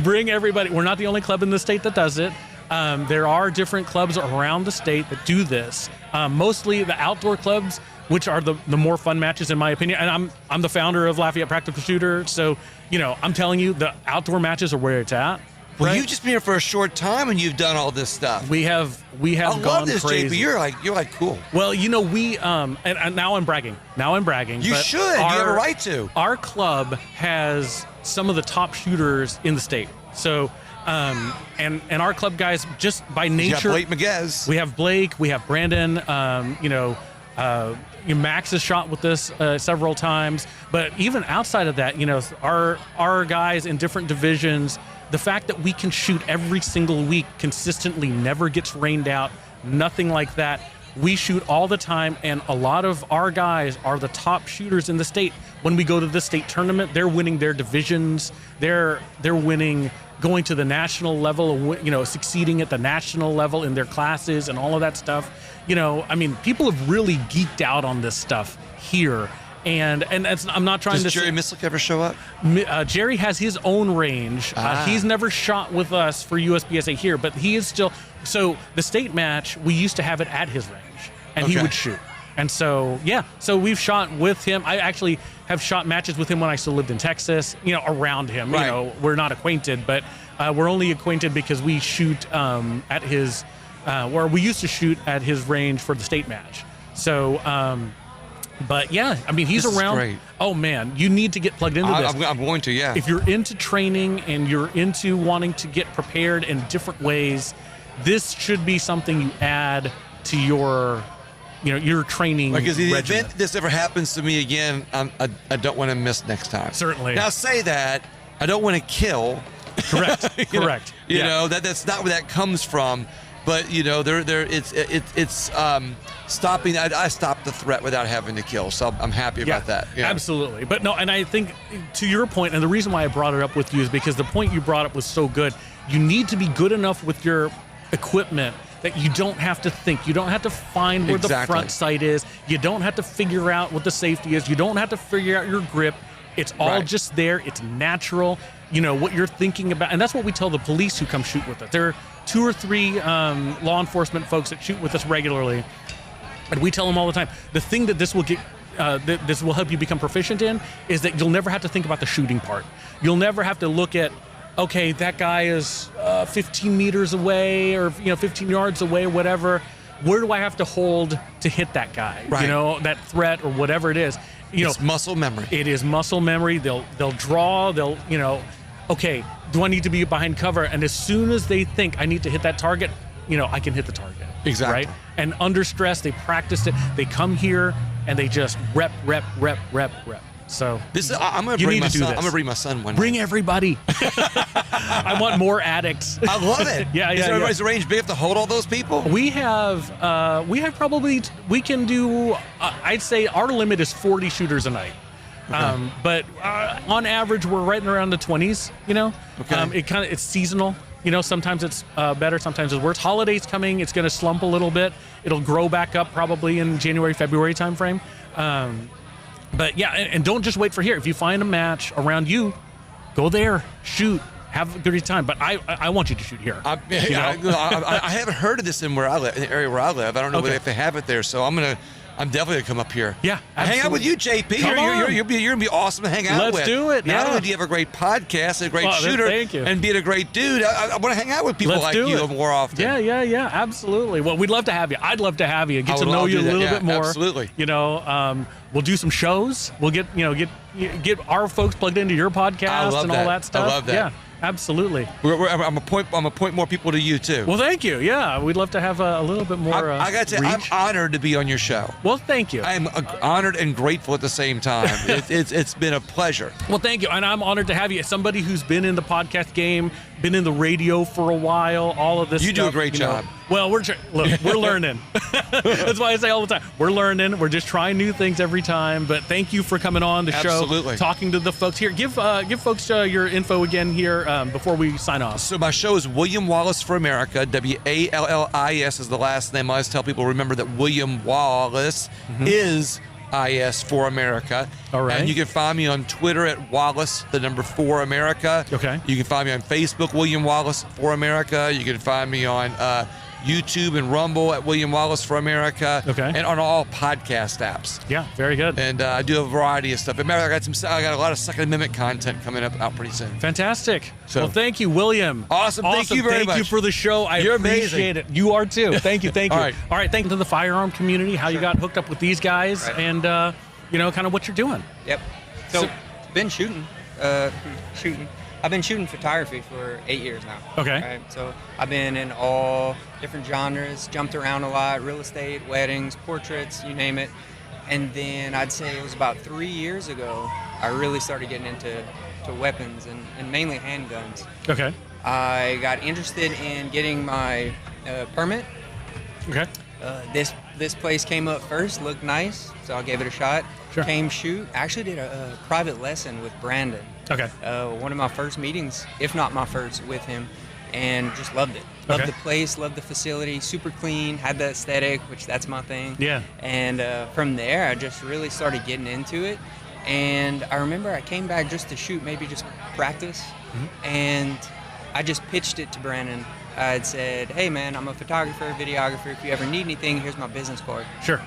Bring everybody. We're not the only club in the state that does it. There are different clubs around the state that do this. Mostly the outdoor clubs, which are the more fun matches, in my opinion. And I'm the founder of Lafayette Practical Shooter, so I'm telling you, the outdoor matches are where it's at. Well, right? you've just been here for a short time and you've done all this stuff. We have I gone love this, crazy. JP. You're like cool. Well, we and now I'm bragging. You should. You have a right to. Our club has some of the top shooters in the state. So, and our club guys, just by nature, you have Blake Miguez. We have Blake. We have Brandon. Max has shot with us several times. But even outside of that, our guys in different divisions. The fact that we can shoot every single week consistently, never gets rained out, nothing like that. We shoot all the time, and a lot of our guys are the top shooters in the state. When we go to the state tournament, they're winning their divisions. They're winning, going to the national level, succeeding at the national level in their classes and all of that stuff. People have really geeked out on this stuff here. And I'm not trying to. Does Jerry Mislick ever show up? Jerry has his own range. He's never shot with us for USPSA here, but he is still. So the state match, we used to have it at his range, and he would shoot. And so so we've shot with him. I actually have shot matches with him when I still lived in Texas. Around him. Right. We're not acquainted, but we're only acquainted because we shoot at his, where we used to shoot at his range for the state match. So. But yeah, he's this around. Is great. Oh man, you need to get plugged into this. I'm going to, yeah. If you're into training and you're into wanting to get prepared in different ways, this should be something you add to your training. Because in the regimen. event this ever happens to me again, I don't want to miss next time. Certainly. Now say that I don't want to kill. Correct. Correct. That's not where that comes from. But it's stopping. I stopped the threat without having to kill, so I'm happy about that. Yeah. Absolutely. But no, and I think to your point, and the reason why I brought it up with you is because the point you brought up was so good. You need to be good enough with your equipment that you don't have to think. You don't have to find where the front sight is. You don't have to figure out what the safety is. You don't have to figure out your grip. It's all just there. It's natural. What you're thinking about, and that's what we tell the police who come shoot with us. There are 2 or 3 law enforcement folks that shoot with us regularly, and we tell them all the time, the thing that this will get, that this will help you become proficient in, is that you'll never have to think about the shooting part. You'll never have to look at, okay, that guy is 15 meters away or 15 yards away, whatever. Where do I have to hold to hit that guy? Right. That threat or whatever it is. It's muscle memory. It is muscle memory. They'll draw. They'll okay, do I need to be behind cover? And as soon as they think I need to hit that target, I can hit the target. Exactly. Right? And under stress, they practiced it. They come here and they just rep. So I'm going to bring my son. I'm going to bring my son one. Bring everybody. I want more addicts. I love it. Is the range big enough to hold all those people? We have probably, we can do, I'd say our limit is 40 shooters a night. Okay. But on average, we're right around the 20s, Okay. It's seasonal. Sometimes it's better, sometimes it's worse. Holidays coming, it's going to slump a little bit. It'll grow back up probably in January, February timeframe. But yeah, and don't just wait for here. If you find a match around you, go there, shoot, have a good time. But I want you to shoot here. I haven't heard of this in the area where I live. I don't know if they have it there. So I'm definitely gonna come up here. Yeah, hang out with you, JP. You're gonna be awesome to hang out with. Let's do it. Not only do you have a great podcast, a great shooter, and being a great dude, I want to hang out with people like you more often. Yeah, absolutely. Well, we'd love to have you. I'd love to have you. Get to know you a little bit more. Absolutely. We'll do some shows. We'll get our folks plugged into your podcast and all that stuff. I love that. Absolutely. I'm gonna point more people to you too. Well, thank you. Yeah, we'd love to have a little bit more. I got to. I'm honored to be on your show. Well, thank you. I am honored and grateful at the same time. It's been a pleasure. Well, thank you, and I'm honored to have you. Somebody who's been in the podcast game, been in the radio for a while. All of this. You do a great job. Well, we're learning. That's why I say all the time, we're learning. We're just trying new things every time. But thank you for coming on the Absolutely. show, talking to the folks here. Give folks your info again here before we sign off. So my show is William Wallace for America. WALLIS is the last name. I always tell people, remember that William Wallace is IS for America. All right. And you can find me on Twitter at Wallace, the number 4 America. Okay. You can find me on Facebook, William Wallace for America. You can find me on YouTube and Rumble at William Wallace for America. Okay. And on all podcast apps. Yeah, very good. And I do a variety of stuff. As a matter of fact, I got a lot of Second Amendment content coming out pretty soon. Fantastic. So- Well, thank you, William. Awesome. Thank you very much. Thank you for the show. You're appreciate amazing. it. You are too. Thank you. Thank you. All right. Thank you to the firearm community, how you got hooked up with these guys, and kind of what you're doing. Yep. So been shooting. I've been shooting photography for 8 years now. Okay. Right? So I've been in all different genres, jumped around a lot, real estate, weddings, portraits, you name it. And then I'd say it was about 3 years ago, I really started getting into weapons and mainly handguns. Okay. I got interested in getting my permit. Okay. This place came up first, looked nice, so I gave it a shot. Sure. Came shoot. Actually did a private lesson with Brandon. Okay. One of my first meetings, if not my first, with him, and just loved it. Loved Okay. the place, loved the facility, super clean, had the aesthetic, which that's my thing. Yeah. And from there, I just really started getting into it. And I remember I came back just to shoot, maybe just practice, and I just pitched it to Brandon. I'd said, hey man, I'm a photographer, videographer. If you ever need anything, here's my business card. Sure.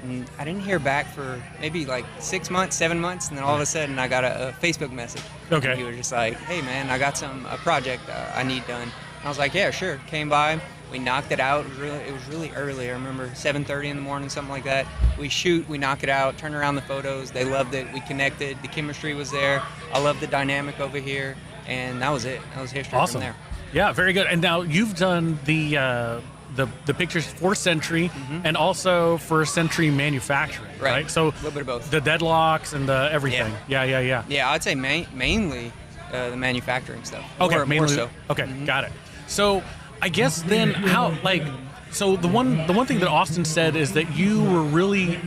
And I didn't hear back for maybe like 6 months, 7 months, and then all of a sudden I got a Facebook message. Okay. And he was just like, hey man, I got a project I need done. And I was like, yeah, sure. Came by, we knocked it out. It was really early. I remember 7:30 in the morning, something like that. We shoot, we knock it out, turn around the photos. They loved it. We connected. The chemistry was there. I loved the dynamic over here, and that was it. That was history Awesome. from there. Yeah, very good. And now you've done the pictures for Century and also for Century Manufacturing, right? So a little bit of both. the deadlocks and the everything. Yeah. Yeah, I'd say mainly the manufacturing stuff. Okay, more mainly. so. Okay, got it. So I guess then so the one thing that Austin said is that you were really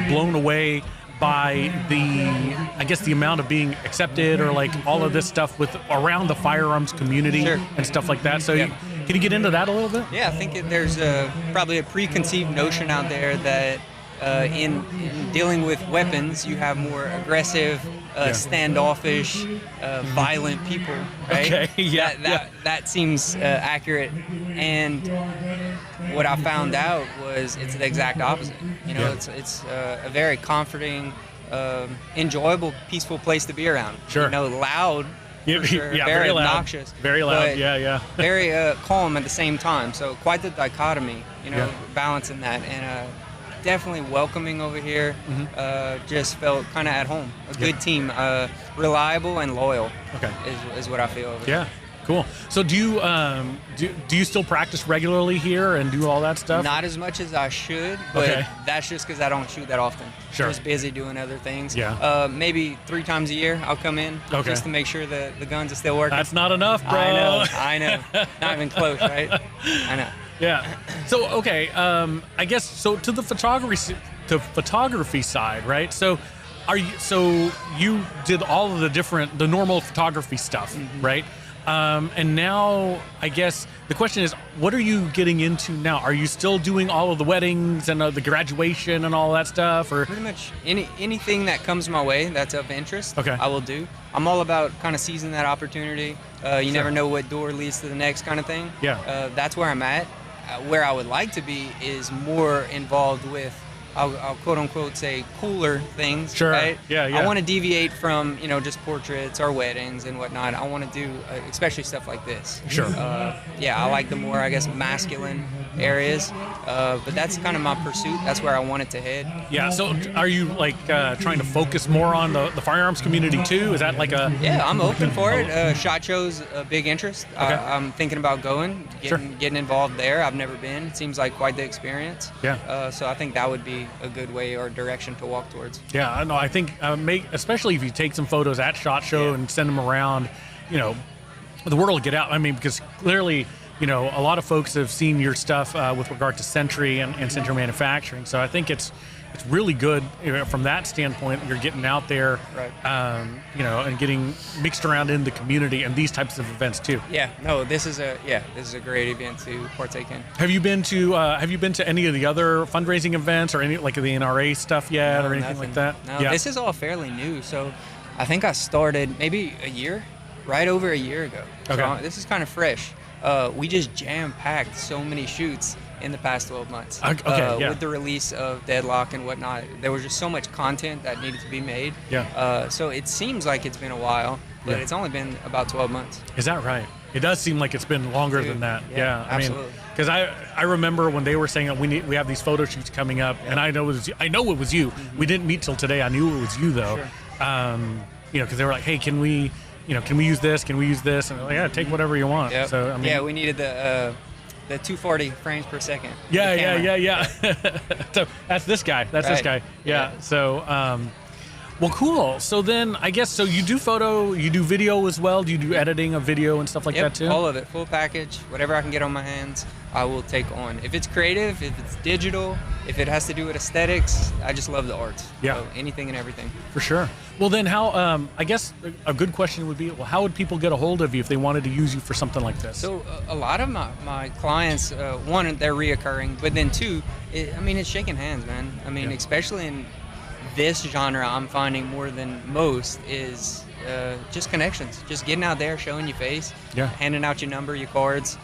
blown away by the amount of being accepted or like all of this stuff with around the firearms community Sure. and stuff like that. So Yeah. can you get into that a little bit? Yeah, I think there's probably a preconceived notion out there that in dealing with weapons, you have more aggressive, standoffish, violent people, right? Okay, yeah. That seems accurate. And what I found out was it's the exact opposite. You know, it's a very comforting, enjoyable, peaceful place to be around. Sure. You know, loud. For sure, Yeah, very loud. obnoxious. Very loud. but Yeah. very calm at the same time. So quite the dichotomy, balancing that. And definitely welcoming over here. Just felt kind of at home. A good team, reliable and loyal. Okay. Is what I feel over here. Yeah. Cool. So do you still practice regularly here and do all that stuff? Not as much as I should, but Okay. that's just because I don't shoot that often. Sure. Just busy doing other things. Yeah. Maybe 3 times a year I'll come in just to make sure that the guns are still working. That's not enough, bro. I know. Not even close, right? I know. Yeah. So okay, I guess so to the photography side, right? So you did all of the normal photography stuff, right? And now I guess the question is, what are you getting into now? Are you still doing all of the weddings and the graduation and all that stuff, or Pretty much anything that comes my way that's of interest, Okay. I will do. I'm all about kind of seizing that opportunity. You never know what door leads to the next kind of thing. Yeah. That's where I'm at. Where I would like to be is more involved with, I'll quote unquote say cooler things. Sure. Right? Yeah. I want to deviate from just portraits or weddings and whatnot. I want to do especially stuff like this. Sure. I like the more, I guess, masculine areas. But that's kind of my pursuit. That's where I wanted to head. Yeah. So are you like trying to focus more on the firearms community too? Is that like a? Yeah, I'm open for it. SHOT Show's a big interest. Okay. I'm thinking about going, getting involved there. I've never been. It seems like quite the experience. Yeah. So I think that would be a good way or direction to walk towards. Yeah, I know. I think especially if you take some photos at SHOT Show and send them around, you know, the word will get out. I mean, because clearly, you know, a lot of folks have seen your stuff with regard to Sentry and Sentry manufacturing. So I think it's really good from that standpoint. You're getting out there, right. You know, and getting mixed around in the community and these types of events too. Yeah, no, this is a great event to partake in. Have you been to any of the other fundraising events or any like the NRA stuff yet or anything like that? No, yeah. This is all fairly new. So I think I started maybe right over a year ago. Okay. So this is kind of fresh. We just jam-packed so many shoots in the past 12 months. With the release of Deadlock and whatnot, there was just so much content that needed to be made. Yeah. So it seems like it's been a while, but it's only been about 12 months. Is that right? It does seem like it's been longer than that. Yeah, I absolutely. mean, because I remember when they were saying that we have these photo shoots coming up, and I know it was you. Mm-hmm. We didn't meet till today. I knew it was you though. Sure. You know, because they were like, hey, can we use this? Can we use this? And I'm like, yeah, take whatever you want. Yep. So I mean, we needed the 240 frames per second. Yeah. So that's this guy. This guy. Yeah. So, well, cool. So then I guess, so you do photo, you do video as well. Do you do editing of video and stuff like that too? All of it, full package, whatever I can get on my hands, I will take on. If it's creative, if it's digital, if it has to do with aesthetics, I just love the arts. Yeah. So anything and everything. For sure. Well, then how, I guess a good question would be, well, how would people get a hold of you if they wanted to use you for something like this? So a lot of my clients, one, they're reoccurring, but then two, it's shaking hands, man. I mean, especially in this genre, I'm finding more than most is just connections, just getting out there, showing your face, handing out your number, your cards.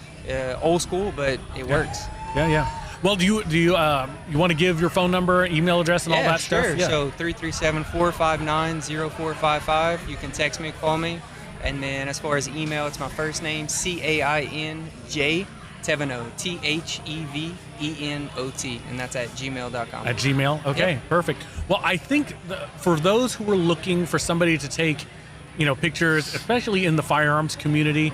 Old school, but it works. Yeah. Well, do you want to give your phone number, email address, and all that sure. stuff? Yeah, So 337-459-0455. You can text me, call me, and then as far as email, it's my first name CAINJ Thevenot, THEVENOT, and that's at gmail.com. At Gmail? Okay, perfect. Well, I think for those who are looking for somebody to take, pictures, especially in the firearms community,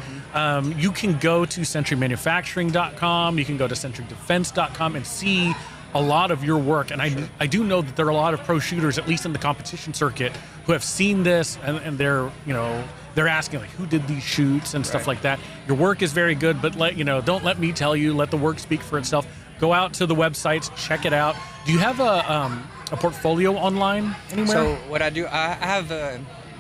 you can go to centurymanufacturing.com, you can go to centurydefense.com and see a lot of your work. And I do know that there are a lot of pro shooters, at least in the competition circuit, who have seen this and they're asking like, who did these shoots and stuff like that. Your work is very good, but don't let me tell you, let the work speak for itself. Go out to the websites, check it out. Do you have a portfolio online anywhere? So what I do, I have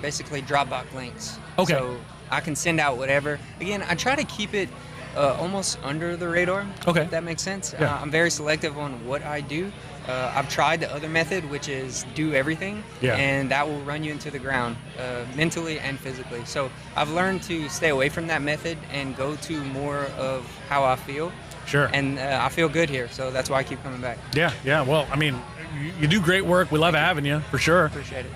basically Dropbox links. Okay. So I can send out whatever. Again, I try to keep it almost under the radar. Okay. If that makes sense. Yeah. I'm very selective on what I do. I've tried the other method, which is do everything, and that will run you into the ground mentally and physically. So I've learned to stay away from that method and go to more of how I feel. Sure. And I feel good here, so that's why I keep coming back. Yeah. Well, I mean, you do great work. We love having you, for sure. Appreciate it.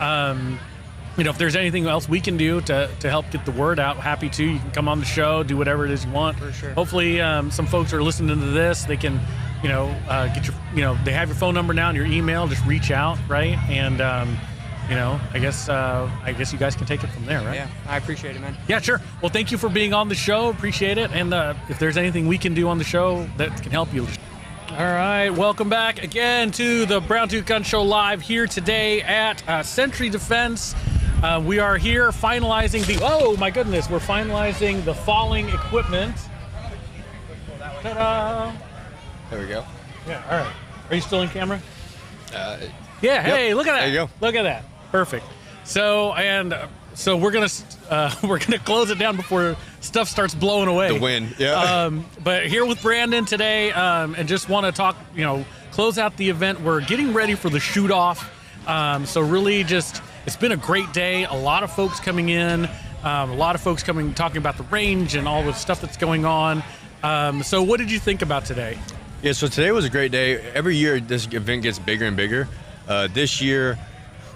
If there's anything else we can do to help get the word out, happy to. You can come on the show, do whatever it is you want. For sure. Hopefully, some folks are listening to this. They can, get your, they have your phone number now and your email. Just reach out, right? And, I guess you guys can take it from there, right? Yeah, I appreciate it, man. Yeah, sure. Well, thank you for being on the show. Appreciate it. And if there's anything we can do on the show that can help you. All right, welcome back again to the Brown Tooth Gun Show live here today at Century Defense. We are here finalizing we're finalizing the falling equipment. Ta-da! There we go. Yeah, all right. Are you still in camera? Yep. Hey, look at that. There you go. Look at that. Perfect. So we're gonna close it down before stuff starts blowing away. The wind, yeah. But here with Brandon today, and just want to talk, close out the event. We're getting ready for the shoot off. So really it's been a great day. A lot of folks coming in, talking about the range and all the stuff that's going on. So what did you think about today? Yeah, so today was a great day. Every year this event gets bigger and bigger. This year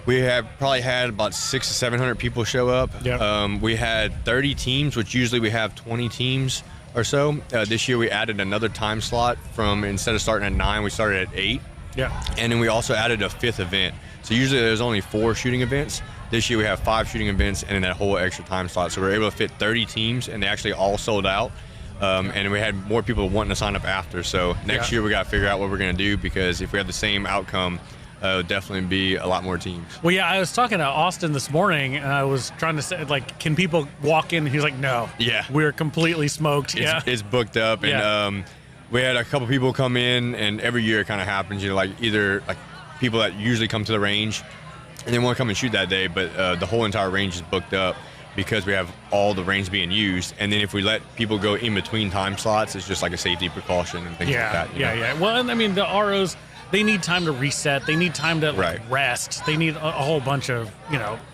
we have probably had about 600 to 700 people show up. Yep. We had 30 teams, which usually we have 20 teams. or so. This year we added another time slot from, instead of starting at 9, we started at 8. Yeah. And then we also added a 5th event. So usually there's only 4 shooting events. This year we have 5 shooting events and then that whole extra time slot. So we're able to fit 30 teams, and they actually all sold out. And we had more people wanting to sign up after. So next year we got to figure out what we're going to do, because if we have the same outcome, it'll definitely be a lot more teams. Well, yeah, I was talking to Austin this morning, and I was trying to say, like, can people walk in? He's like, no. Yeah. We're completely smoked. It's booked up. And we had a couple people come in, and every year it kind of happens. You know, like either like people that usually come to the range and they want to come and shoot that day, but the whole entire range is booked up because we have all the range being used. And then if we let people go in between time slots, it's just like a safety precaution and things like that. Yeah. Well, and I mean, the ROs, they need time to reset. They need time to rest. They need a whole bunch of,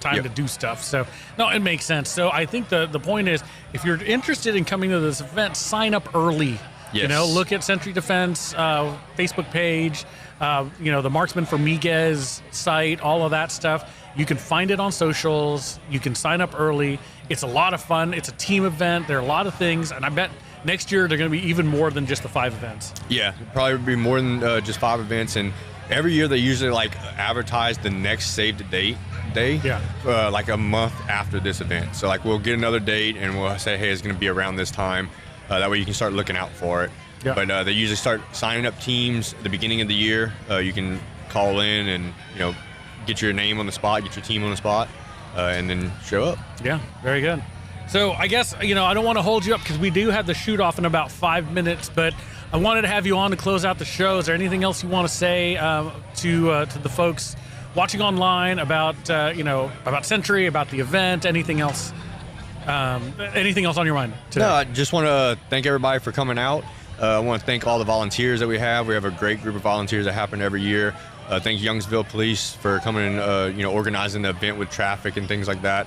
time to do stuff. So, no, it makes sense. So I think the point is, if you're interested in coming to this event, sign up early. Yes. Look at Century Defense Facebook page, the Marksmen for Miguez site, all of that stuff. You can find it on socials. You can sign up early. It's a lot of fun. It's a team event. There are a lot of things, and I bet next year they're going to be even more than just the 5 events. Yeah, probably be more than just 5 events. And every year they usually advertise the next save the date day, like a month after this event. So we'll get another date and we'll say, hey, it's going to be around this time. That way you can start looking out for it. Yeah. But they usually start signing up teams at the beginning of the year. You can call in and get your name on the spot, get your team on the spot, and then show up. Yeah, very good. So I guess, I don't want to hold you up because we do have the shoot off in about 5 minutes, but I wanted to have you on to close out the show. Is there anything else you want to say to the folks watching online about, about Century, about the event, anything else? Anything else on your mind today? No, I just want to thank everybody for coming out. I want to thank all the volunteers that we have. We have a great group of volunteers that happen every year. Thank Youngsville Police for coming and organizing the event with traffic and things like that.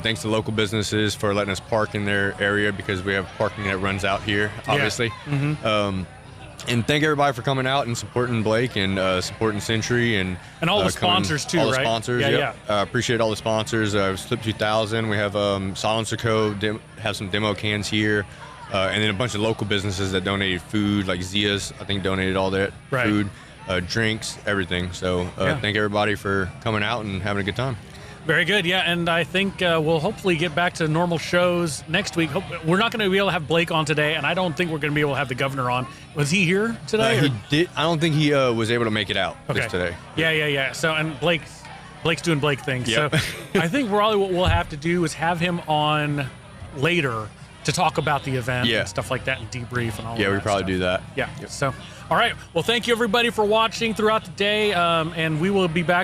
Thanks to local businesses for letting us park in their area, because we have parking that runs out here, obviously. Yeah. Mm-hmm. And thank everybody for coming out and supporting Blake and supporting Century and all the sponsors too, right? All the sponsors, yeah. Appreciate all the sponsors. Slip 2000, we have Silencer Co. Have some demo cans here, and then a bunch of local businesses that donated food, like Zia's, I think, donated all that food. Drinks, everything. So thank everybody for coming out and having a good time. Very good. Yeah, and I think we'll hopefully get back to normal shows next week. We're not going to be able to have Blake on today, and I don't think we're going to be able to have the governor on. Was he here today? He did. I don't think he was able to make it out today. Yeah. So, and Blake's doing Blake things. Yep. So I think probably what we'll have to do is have him on later to talk about the event and stuff like that and debrief and all of that. Yeah, we probably do that. Yeah. Yep. So, all right. Well, thank you everybody for watching throughout the day, and we will be back